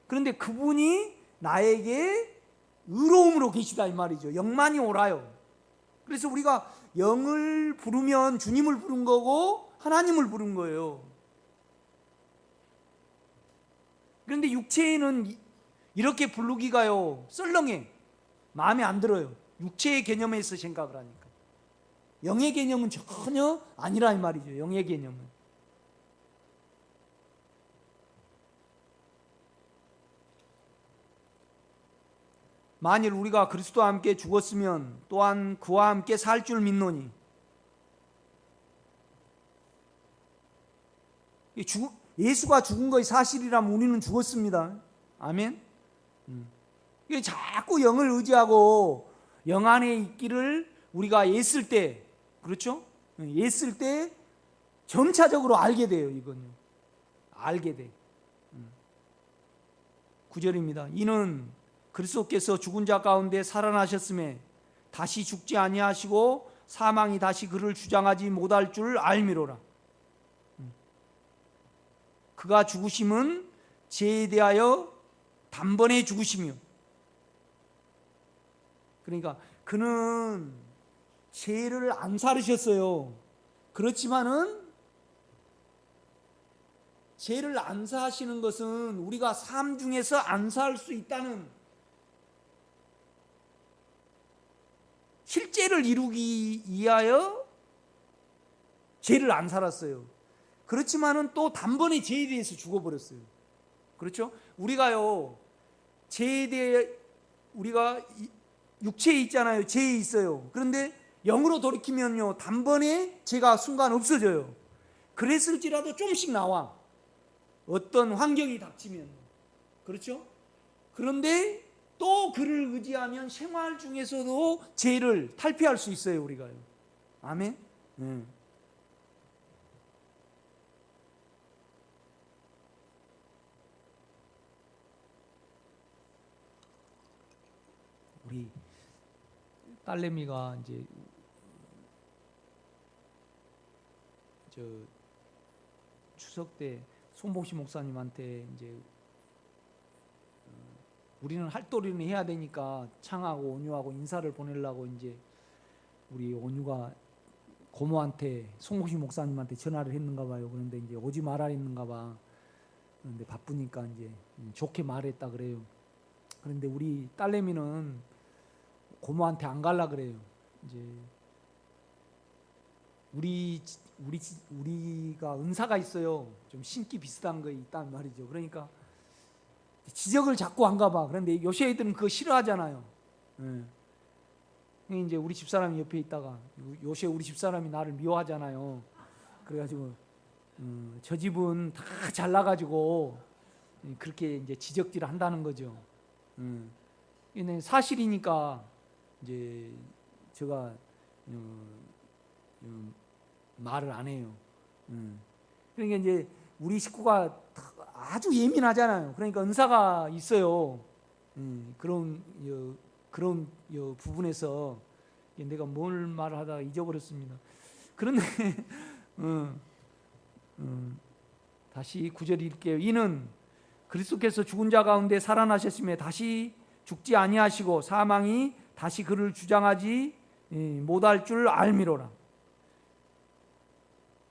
그런데 그분이 나에게 의로움으로 계시다 이 말이죠. 영만이 오라요. 그래서 우리가 영을 부르면 주님을 부른 거고 하나님을 부른 거예요. 그런데 육체에는 이렇게 부르기가요 썰렁해. 마음에 안 들어요. 육체의 개념에서 생각을 하니까. 영의 개념은 전혀 아니라 이 말이죠. 영의 개념은. 만일 우리가 그리스도와 함께 죽었으면 또한 그와 함께 살 줄 믿노니. 예수가 죽은 것이 사실이라면 우리는 죽었습니다. 아멘. 자꾸 영을 의지하고 영 안에 있기를 우리가 애쓸 때, 그렇죠? 애쓸 때 점차적으로 알게 돼요. 이건요. 알게 돼. 9절입니다. 이는 그리스도께서 죽은 자 가운데 살아나셨음에 다시 죽지 아니하시고 사망이 다시 그를 주장하지 못할 줄 알미로라. 그가 죽으심은 죄에 대하여 단번에 죽으시며, 그러니까 그는 죄를 안 사르셨어요. 그렇지만은 죄를 안 사하시는 것은 우리가 삶 중에서 안 살 수 있다는 실제를 이루기 위하여 죄를 안 살았어요. 그렇지만은 또 단번에 죄에 대해서 죽어버렸어요. 그렇죠? 우리가요, 죄에 대해, 우리가 육체에 있잖아요. 죄에 있어요. 그런데 영으로 돌이키면요, 단번에 죄가 순간 없어져요. 그랬을지라도 조금씩 나와. 어떤 환경이 닥치면. 그렇죠? 그런데 또 그를 의지하면 생활 중에서도 죄를 탈피할 수 있어요, 우리가요. 아멘? 우리 딸내미가 이제 추석 때 손복시 목사님한테 이제 우리는 할도리는 해야 되니까 창하고 온유하고 인사를 보내려고 이제 우리 온유가 고모한테 손복시 목사님한테 전화를 했는가 봐요. 그런데 이제 오지 말아 했는가 봐. 그런데 바쁘니까 이제 좋게 말했다 그래요. 그런데 우리 딸내미는 고모한테 안 갈라 그래요. 이제 우리가 은사가 있어요. 좀 신기 비슷한 거 있단 말이죠. 그러니까 지적을 자꾸 안 가봐. 그런데 요새 애들은 그거 싫어하잖아요. 이제 우리 집사람이 옆에 있다가 요새 우리 집사람이 나를 미워하잖아요. 그래가지고 저 집은 다 잘나가지고 그렇게 이제 지적질을 한다는 거죠. 이게 사실이니까 이제 제가 말을 안 해요. 그러니까 이제 우리 식구가 아주 예민하잖아요. 그러니까 은사가 있어요. 그런 부분에서 내가 뭘 말하다가 잊어버렸습니다. 그런데 다시 9절 읽게요. 이는 그리스도께서 죽은 자 가운데 살아나셨음에 다시 죽지 아니하시고 사망이 다시 그를 주장하지 못할 줄 알미로라.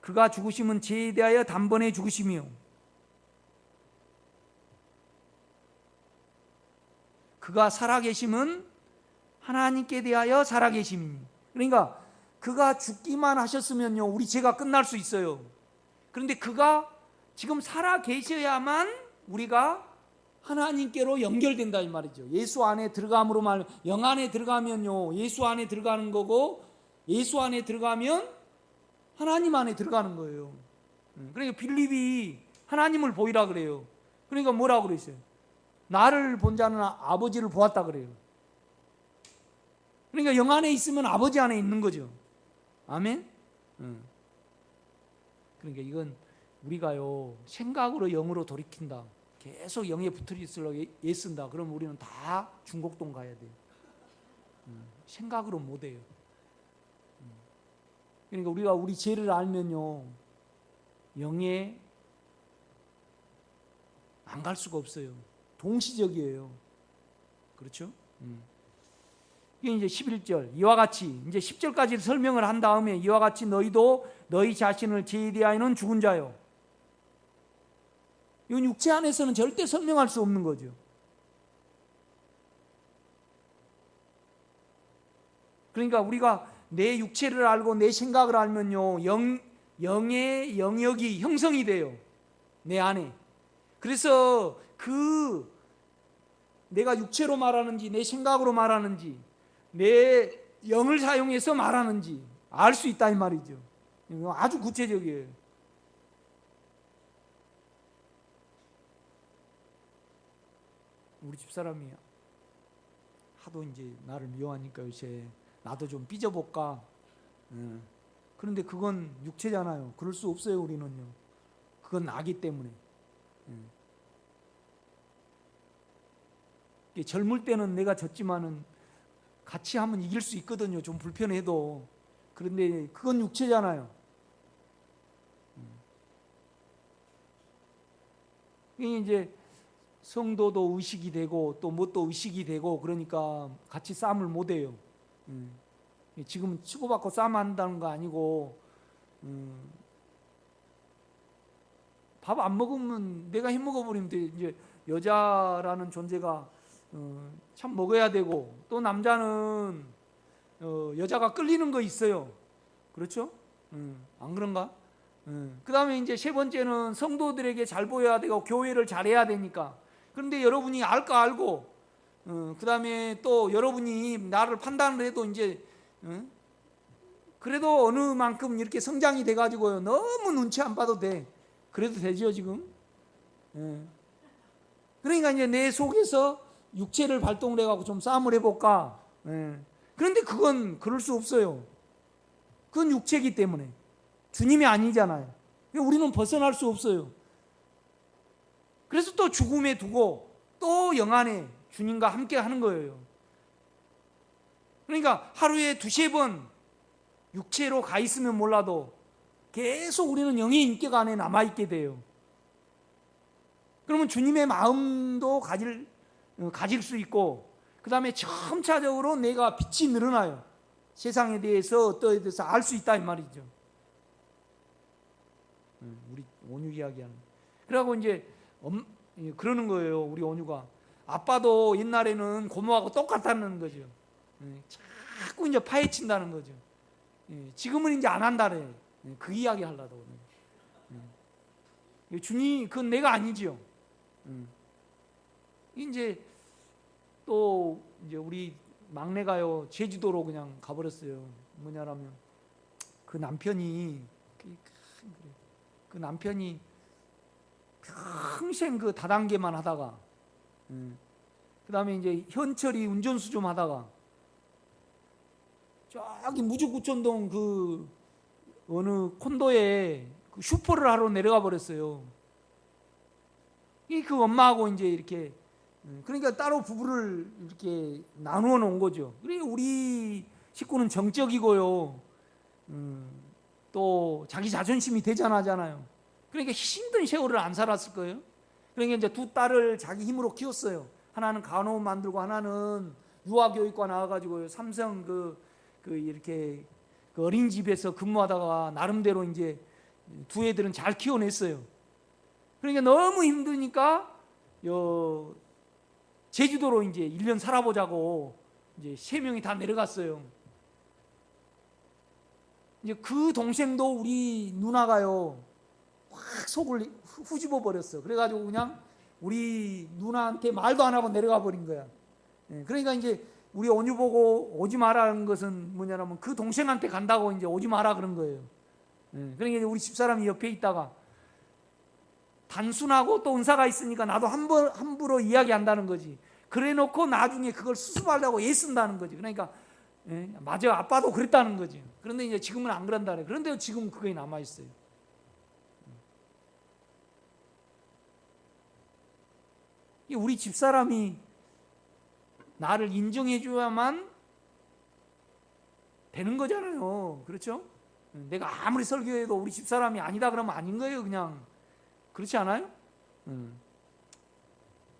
그가 죽으심은 죄에 대하여 단번에 죽으시며 그가 살아계심은 하나님께 대하여 살아계심이니. 그러니까 그가 죽기만 하셨으면요, 우리 죄가 끝날 수 있어요. 그런데 그가 지금 살아계셔야만 우리가 하나님께로 연결된다 이 말이죠. 예수 안에 들어감으로 말, 영 안에 들어가면요 예수 안에 들어가는 거고, 예수 안에 들어가면 하나님 안에 들어가는 거예요. 그러니까 빌립이 하나님을 보이라 그래요. 그러니까 뭐라고 그랬어요? 나를 본 자는 아버지를 보았다 그래요. 그러니까 영 안에 있으면 아버지 안에 있는 거죠. 아멘? 그러니까 이건 우리가요 생각으로 영으로 돌이킨다, 계속 영에 붙어 있으려고 애쓴다, 그럼 우리는 다 중곡동 가야 돼요. 생각으로 못 해요. 그러니까 우리가 우리 죄를 알면요 영에 안 갈 수가 없어요. 동시적이에요. 그렇죠? 이게 이제 11절 이와 같이 이제 10절까지 설명을 한 다음에 이와 같이 너희도 너희 자신을 죄에 대하여는 죽은 자요. 이건 육체 안에서는 절대 설명할 수 없는 거죠. 그러니까 우리가 내 육체를 알고 내 생각을 알면요, 영의 영역이 형성이 돼요, 내 안에. 그래서 내가 육체로 말하는지 내 생각으로 말하는지 내 영을 사용해서 말하는지 알 수 있다 이 말이죠. 아주 구체적이에요. 우리 집사람이 하도 이제 나를 미워하니까 요새 나도 좀 삐져볼까. 그런데 그건 육체잖아요. 그럴 수 없어요, 우리는요. 그건 나기 때문에. 젊을 때는 내가 졌지만은 같이 하면 이길 수 있거든요. 좀 불편해도. 그런데 그건 육체잖아요. 이제 성도도 의식이 되고 또 뭣도 의식이 되고 그러니까 같이 싸움을 못 해요. 지금은 치고받고 싸움한다는 거 아니고 밥 안 먹으면 내가 해 먹어버리면 돼. 이제 여자라는 존재가 참 먹어야 되고 또 남자는 여자가 끌리는 거 있어요. 그렇죠? 안 그런가? 그 다음에 이제 세 번째는 성도들에게 잘 보여야 되고 교회를 잘해야 되니까. 그런데 여러분이 알까 알고 그 다음에 또 여러분이 나를 판단을 해도 이제 그래도 어느 만큼 이렇게 성장이 돼가지고요, 너무 눈치 안 봐도 돼. 그래도 되죠 지금. 그러니까 이제 내 속에서 육체를 발동을 해갖고 좀 싸움을 해볼까. 그런데 그건 그럴 수 없어요. 그건 육체이기 때문에 주님이 아니잖아요. 우리는 벗어날 수 없어요. 그래서 또 죽음에 두고 또 영안에 주님과 함께 하는 거예요. 그러니까 하루에 2-3번 육체로 가 있으면 몰라도 계속 우리는 영의 인격 안에 남아있게 돼요. 그러면 주님의 마음도 가질 수 있고, 그 다음에 점차적으로 내가 빛이 늘어나요. 세상에 대해서 어떠에 대해서 알 수 있다 이 말이죠. 우리 온유 이야기하는. 그러고 이제 그러는 거예요. 우리 온유가 아빠도 옛날에는 고모하고 똑같다는 거죠. 자꾸 이제 파헤친다는 거죠. 지금은 이제 안 한다래. 그 이야기 하려고. 주님, 그건 내가 아니지요. 이제 또 이제 우리 막내가요, 제주도로 그냥 가버렸어요. 뭐냐라면 그 남편이 평생 그 다단계만 하다가 그 다음에 이제 현철이 운전수 좀 하다가 저기 무주구촌동 그 어느 콘도에 그 슈퍼를 하러 내려가 버렸어요. 그 엄마하고 이제 이렇게, 그러니까 따로 부부를 이렇게 나누어 놓은 거죠. 그러니까 우리 식구는 정적이고요, 또 자기 자존심이 대단하잖아요. 그러니까 힘든 세월을 안 살았을 거예요. 그러니까 이제 두 딸을 자기 힘으로 키웠어요. 하나는 간호원 만들고 하나는 유아교육과 나와가지고 삼성 이렇게 그 어린이집에서 근무하다가 나름대로 이제 두 애들은 잘 키워냈어요. 그러니까 너무 힘드니까 제주도로 이제 1년 살아보자고 이제 3명이 다 내려갔어요. 이제 그 동생도 우리 누나가요, 확 속을 후집어 버렸어. 그래가지고 그냥 우리 누나한테 말도 안 하고 내려가 버린 거야. 그러니까 이제 우리 온유 보고 오지 마라는 것은 뭐냐면 그 동생한테 간다고 이제 오지 마라 그런 거예요. 그러니까 우리 집사람이 옆에 있다가 단순하고 또 은사가 있으니까 나도 함부로 이야기한다는 거지. 그래 놓고 나중에 그걸 수습하려고 애쓴다는 거지. 그러니까 맞아, 아빠도 그랬다는 거지. 그런데 이제 지금은 안 그런다 그래. 그런데 지금 그게 남아 있어요. 우리 집사람이 나를 인정해 줘야만 되는 거잖아요. 그렇죠? 내가 아무리 설교해도 우리 집사람이 아니다 그러면 아닌 거예요. 그냥 그렇지 않아요?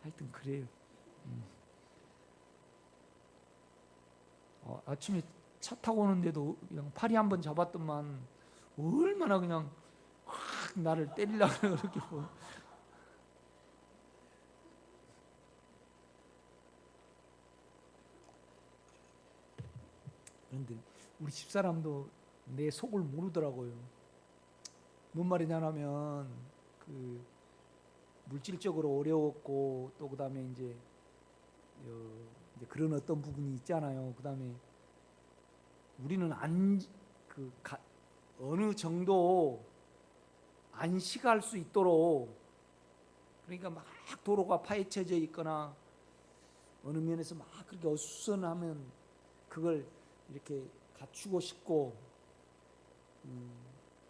하여튼 그래요. 아침에 차 타고 오는데도 그냥 팔이 한번 잡았더만 얼마나 그냥 확 나를 때리려고 그렇게 뭐. 그런데 우리 집사람도 내 속을 모르더라고요. 뭔 말이냐면 그 물질적으로 어려웠고 또 그다음에 이제 그런 어떤 부분이 있잖아요. 그다음에 우리는 어느 정도 안식할 수 있도록, 그러니까 막 도로가 파헤쳐져 있거나 어느 면에서 막 그렇게 어수선하면 그걸 이렇게 갖추고 싶고,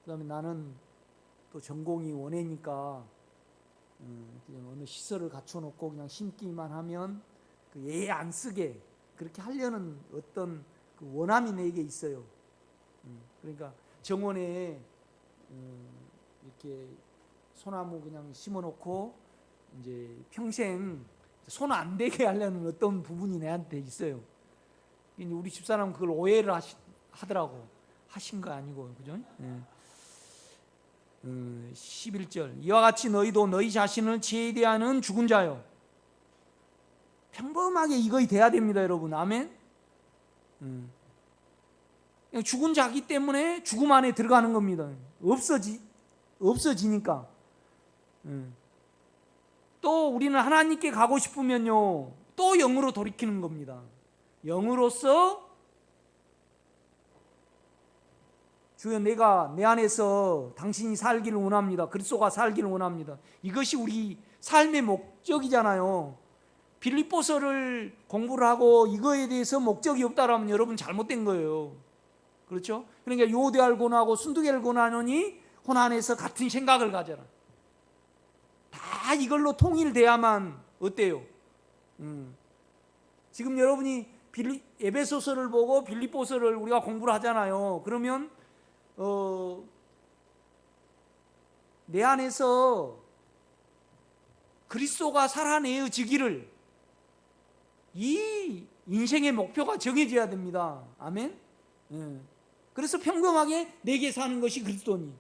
그다음에 나는 또 전공이 원예니까 그냥 어느 시설을 갖춰놓고 그냥 심기만 하면 그 애 안 쓰게 그렇게 하려는 어떤 그 원함이 내게 있어요. 그러니까 정원에 이렇게 소나무 그냥 심어놓고 이제 평생 손 안 대게 하려는 어떤 부분이 내한테 있어요. 우리 집사람 그걸 오해를 하더라고. 하신 거 아니고, 그죠? 11절 이와 같이 너희도 너희 자신을 제대하는 죽은 자요. 평범하게 이거이 돼야 됩니다, 여러분. 아멘. 죽은 자기 때문에 죽음 안에 들어가는 겁니다. 없어지니까. 또 우리는 하나님께 가고 싶으면요, 또 영으로 돌이키는 겁니다. 영으로서 주여 내가 내 안에서 당신이 살기를 원합니다. 그리스도가 살기를 원합니다. 이것이 우리 삶의 목적이잖아요. 빌립보서를 공부를 하고 이거에 대해서 목적이 없다라면 여러분 잘못된 거예요. 그렇죠? 그러니까 요대할 고나고 순두개를 고나노니 혼 안에서 같은 생각을 가져라. 다 이걸로 통일돼야만 어때요? 지금 여러분이 에베소서를 보고 빌립보서를 우리가 공부를 하잖아요. 그러면 내 안에서 그리스도가 살아내어지기를, 이 인생의 목표가 정해져야 됩니다. 아멘. 그래서 평범하게 내게 사는 것이 그리스도니,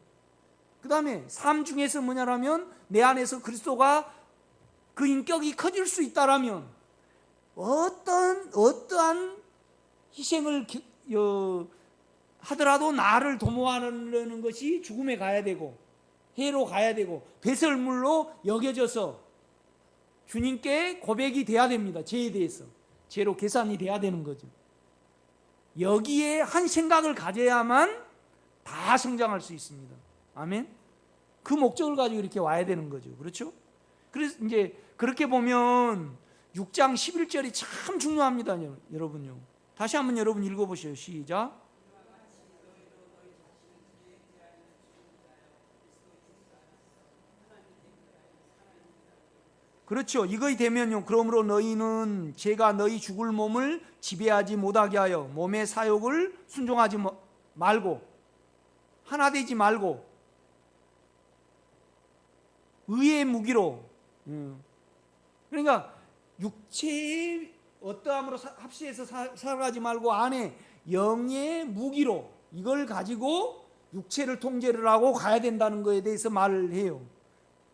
그 다음에 삶 중에서 뭐냐라면 내 안에서 그리스도가 그 인격이 커질 수 있다라면 어떠한 희생을 하더라도 나를 도모하려는 것이 죽음에 가야 되고 해로 가야 되고 배설물로 여겨져서 주님께 고백이 돼야 됩니다. 죄에 대해서 죄로 계산이 돼야 되는 거죠. 여기에 한 생각을 가져야만 다 성장할 수 있습니다. 아멘. 그 목적을 가지고 이렇게 와야 되는 거죠. 그렇죠? 그래서 이제 그렇게 보면 6장 11절이 참 중요합니다, 여러분요. 다시 한번 여러분 읽어보세요. 시작. 그렇죠. 이것이 되면요, 그러므로 너희는 죄가 너희 죽을 몸을 지배하지 못하게 하여 몸의 사욕을 순종하지 말고, 하나 되지 말고 의의 무기로, 그러니까 육체의 어떠함으로 합시해서 살아가지 말고 안에 영의 무기로 이걸 가지고 육체를 통제를 하고 가야 된다는 것에 대해서 말을 해요.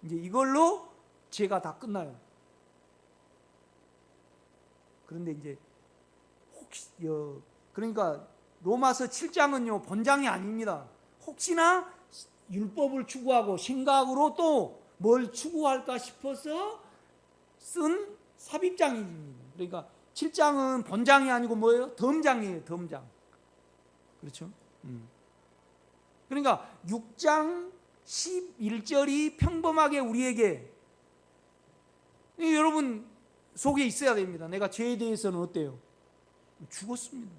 이제 이걸로 죄가 다 끝나요. 그런데 이제 그러니까 로마서 7장은요 본장이 아닙니다. 혹시나 율법을 추구하고 생각으로 또 뭘 추구할까 싶어서 쓴 삽입장입니다. 그러니까 7장은 본장이 아니고 뭐예요? 덤장이에요. 덤장. 그렇죠? 그러니까 6장 11절이 평범하게 우리에게, 여러분 속에 있어야 됩니다. 내가 죄에 대해서는 어때요? 죽었습니다.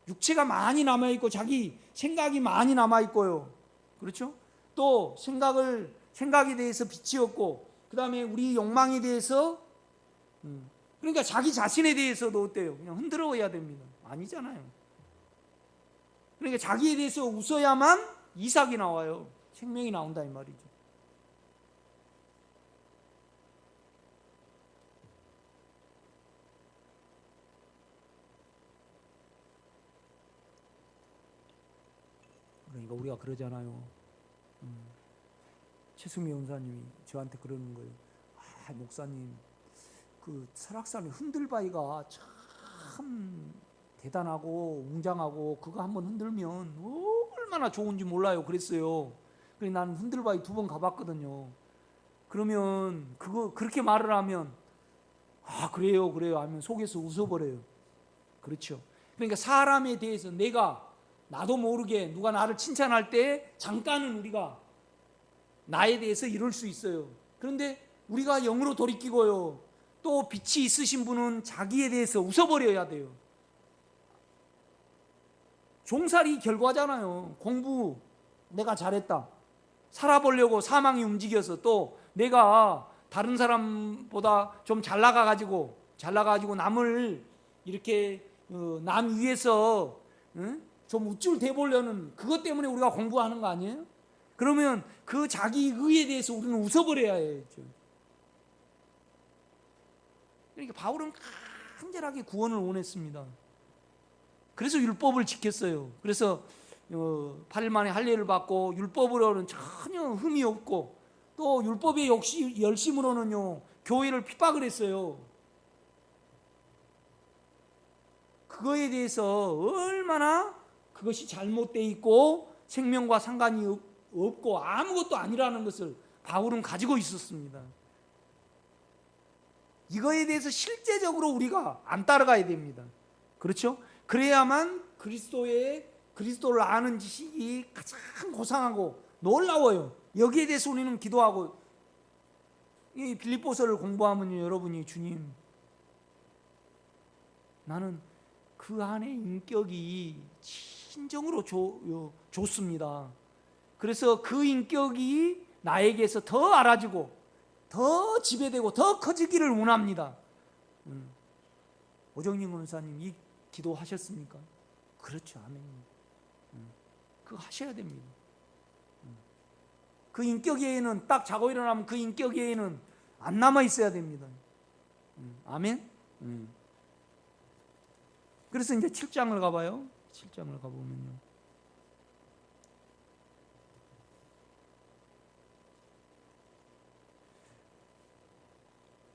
육체가 많이 남아있고 자기 생각이 많이 남아있고요. 그렇죠? 또 생각에 대해서 빛이 없고, 그 다음에 우리 욕망에 대해서, 그러니까 자기 자신에 대해서도 어때요? 그냥 흔들어야 됩니다. 아니잖아요. 그러니까 자기에 대해서 웃어야만 이삭이 나와요. 생명이 나온다 이 말이죠. 그러니까 우리가 그러잖아요. 최승미 원사님이 저한테 그러는 거예요. 목사님, 그 설악산의 흔들바위가 참 대단하고 웅장하고 그거 한번 흔들면 얼마나 좋은지 몰라요. 그랬어요. 그래서 나는 흔들바위 2번 가봤거든요. 그러면 그거 그렇게 말을 하면 아 그래요 하면 속에서 웃어버려요. 그렇죠. 그러니까 사람에 대해서 내가 나도 모르게 누가 나를 칭찬할 때 잠깐은 우리가 나에 대해서 이럴 수 있어요. 그런데 우리가 영으로 돌이키고요. 또 빛이 있으신 분은 자기에 대해서 웃어버려야 돼요. 종살이 결과잖아요. 공부 내가 잘했다. 살아보려고 사망이 움직여서 또 내가 다른 사람보다 좀 잘 나가가지고 남을 이렇게 남 위에서 좀 우쭐 대보려는 그것 때문에 우리가 공부하는 거 아니에요? 그러면 그 자기 의에 대해서 우리는 웃어버려야 해요. 그러니까 바울은 간절하게 구원을 원했습니다. 그래서 율법을 지켰어요. 그래서 8일 만에 할례를 받고 율법으로는 전혀 흠이 없고 또 율법의 열심으로는요 교회를 핍박을 했어요. 그거에 대해서 얼마나 그것이 잘못되어 있고 생명과 상관이 없고 아무것도 아니라는 것을 바울은 가지고 있었습니다. 이거에 대해서 실제적으로 우리가 안 따라가야 됩니다. 그렇죠? 그래야만 그리스도를 아는 지식이 가장 고상하고 놀라워요. 여기에 대해서 우리는 기도하고 이 빌립보서를 공부하면요 여러분이 주님 나는 그 안에 인격이 진정으로 좋습니다. 그래서 그 인격이 나에게서 더 알아지고 더 지배되고 더 커지기를 원합니다. 오정진 권사님 이 기도 하셨습니까? 그렇죠. 아멘. 그거 하셔야 됩니다. 그 인격에는 딱 자고 일어나면 그 인격에는 안 남아 있어야 됩니다. 아멘. 그래서 이제 7장을 가봐요. 7장을 가보면요.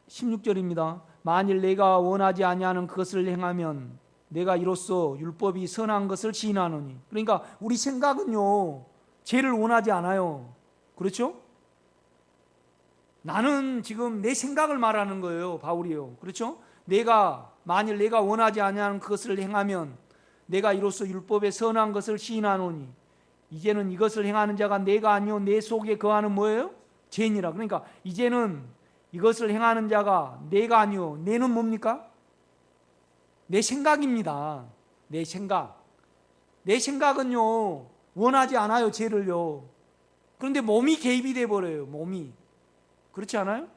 16절입니다. 만일 내가 원하지 아니하는 그것을 행하면 내가 이로써 율법이 선한 것을 시인하노니. 그러니까 우리 생각은요 죄를 원하지 않아요. 그렇죠? 나는 지금 내 생각을 말하는 거예요. 바울이요. 그렇죠? 만일 내가 원하지 아니하는 그것을 행하면 내가 이로써 율법의 선한 것을 시인하노니 이제는 이것을 행하는 자가 내가 아니요 내 속에 거하는 뭐예요? 죄니라. 그러니까 이제는 이것을 행하는 자가 내가 아니요 내는 뭡니까? 내 생각입니다. 내 생각은요 원하지 않아요 죄를요. 그런데 몸이 개입이 돼 버려요. 몸이. 그렇지 않아요?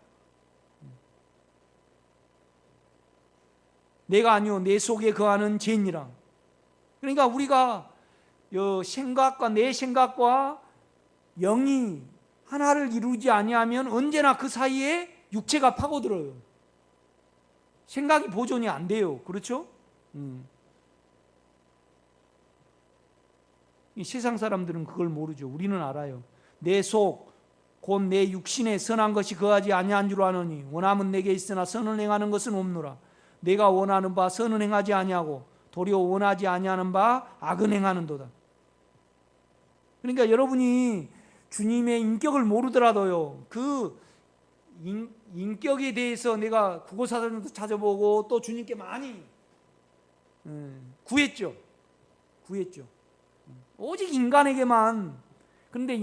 내가 아니요 내 속에 거하는 죄니라. 그러니까 우리가 생각과 내 생각과 영이 하나를 이루지 아니하면 언제나 그 사이에 육체가 파고들어요. 생각이 보존이 안 돼요. 그렇죠? 이 세상 사람들은 그걸 모르죠. 우리는 알아요. 내 속 곧 내 육신에 선한 것이 거하지 아니한 줄 아노니 원함은 내게 있으나 선을 행하는 것은 없노라. 내가 원하는 바 선은 행하지 아니하고 도리어 원하지 아니하는 바 악은 행하는도다. 그러니까 여러분이 주님의 인격을 모르더라도요 그 인격에 대해서 내가 국어사전도 찾아보고 또 주님께 많이 구했죠. 오직 인간에게만. 그런데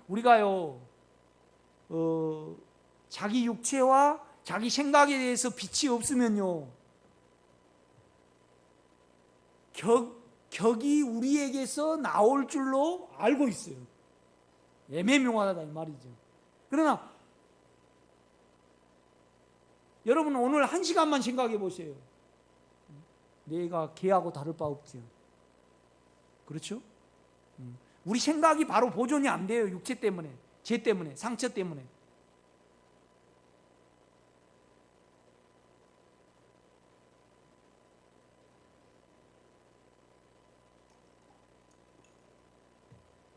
우리가요 자기 육체와 자기 생각에 대해서 빛이 없으면요 격이 우리에게서 나올 줄로 알고 있어요. 애매모호하다 이 말이죠. 그러나 여러분 오늘 1시간만 생각해 보세요. 내가 개하고 다를 바 없지요. 그렇죠? 우리 생각이 바로 보존이 안 돼요. 육체 때문에, 죄 때문에, 상처 때문에.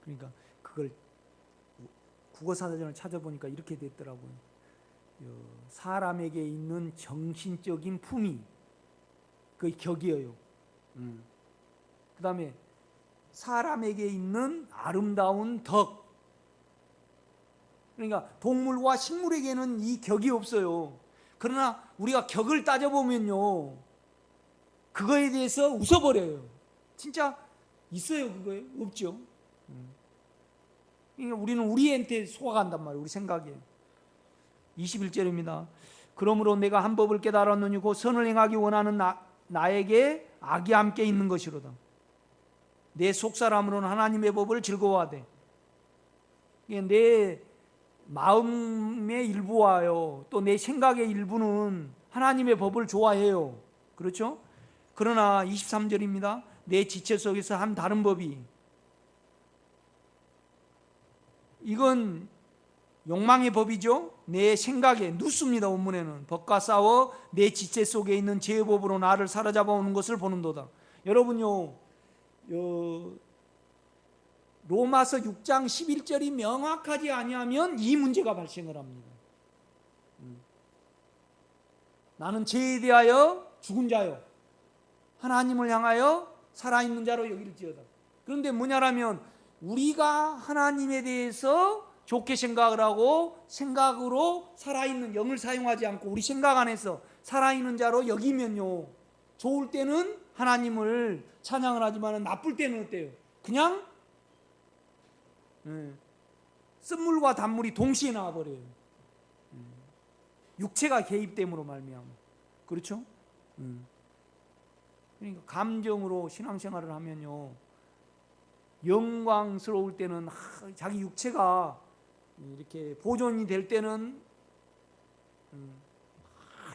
그러니까 그걸 국어사전을 찾아보니까 이렇게 됐더라고요. 사람에게 있는 정신적인 품위, 그 격이에요. 그 다음에 사람에게 있는 아름다운 덕. 그러니까 동물과 식물에게는 이 격이 없어요. 그러나 우리가 격을 따져보면요, 그거에 대해서 웃어버려요. 진짜 있어요 그거에? 없죠. 그러니까 우리는 우리한테 속아간단 말이에요. 우리 생각에. 21절입니다. 그러므로 내가 한 법을 깨달았노니 곧 선을 행하기 원하는 나에게 악이 함께 있는 것이로다. 내 속사람으로는 하나님의 법을 즐거워하되, 내 마음의 일부와요, 또 내 생각의 일부는 하나님의 법을 좋아해요. 그렇죠? 그러나 23절입니다. 내 지체 속에서 한 다른 법이, 이건 욕망의 법이죠. 내 생각에 누습니다. 원문에는 법과 싸워 내 지체 속에 있는 죄의 법으로 나를 사로잡아오는 것을 보는도다. 여러분요, 로마서 6장 11절이 명확하지 아니하면 이 문제가 발생을 합니다. 나는 죄에 대하여 죽은 자요, 하나님을 향하여 살아있는 자로 여길지어다. 그런데 뭐냐라면, 우리가 하나님에 대해서 좋게 생각을 하고 생각으로 살아있는, 영을 사용하지 않고 우리 생각 안에서 살아있는 자로 여기면요, 좋을 때는 하나님을 찬양을 하지만 나쁠 때는 어때요? 그냥 쓴물과 단물이 동시에 나와버려요. 육체가 개입됨으로 말미암아. 그렇죠? 그러니까 감정으로 신앙생활을 하면요, 영광스러울 때는 자기 육체가 이렇게 보존이 될 때는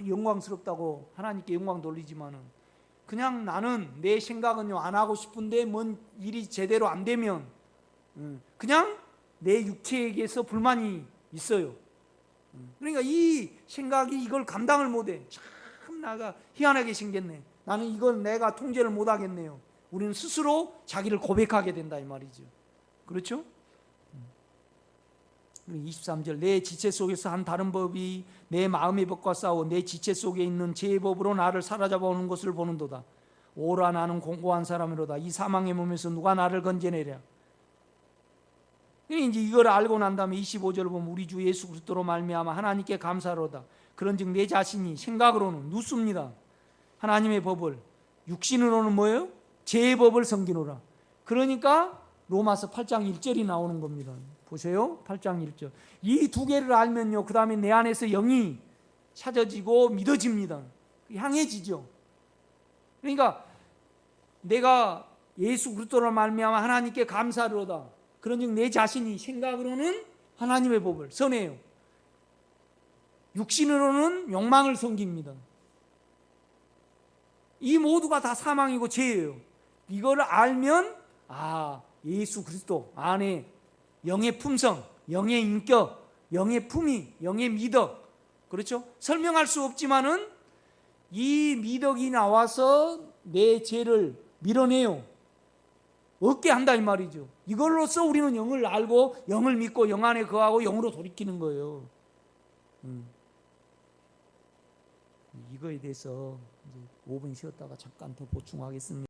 영광스럽다고 하나님께 영광 돌리지만은, 그냥 나는 내 생각은요 안 하고 싶은데 뭔 일이 제대로 안 되면 그냥 내 육체에게서 불만이 있어요. 그러니까 이 생각이 이걸 감당을 못해. 참 나가 희한하게 생겼네. 나는 이걸 내가 통제를 못하겠네요. 우리는 스스로 자기를 고백하게 된다 이 말이죠. 그렇죠? 23절, 내 지체 속에서 한 다른 법이 내 마음의 법과 싸워 내 지체 속에 있는 죄의 법으로 나를 사로잡아오는 것을 보는도다. 오라 나는 공고한 사람이로다. 이 사망의 몸에서 누가 나를 건져내랴. 이제 이걸 알고 난 다음에 25절을 보면, 우리 주 예수 그리스도로 말미암아 하나님께 감사로다. 그런즉 내 자신이 생각으로는 누습니다. 하나님의 법을, 육신으로는 뭐예요? 죄의 법을 섬기노라. 그러니까 로마서 8장 1절이 나오는 겁니다. 보세요. 8장 1절. 이 두 개를 알면요, 그 다음에 내 안에서 영이 찾아지고 믿어집니다. 향해지죠. 그러니까 내가 예수 그리스도로 말미암아 하나님께 감사로다. 그런즉 내 자신이 생각으로는 하나님의 법을 선해요. 육신으로는 욕망을 섬깁니다. 이 모두가 다 사망이고 죄예요. 이걸 알면 예수 그리스도 안에 영의 품성, 영의 인격, 영의 품위, 영의 미덕, 그렇죠? 설명할 수 없지만은 이 미덕이 나와서 내 죄를 밀어내요. 얻게 한다 이 말이죠. 이걸로써 우리는 영을 알고 영을 믿고 영 안에 거하고 영으로 돌이키는 거예요. 이거에 대해서 이제 5분 쉬었다가 잠깐 더 보충하겠습니다.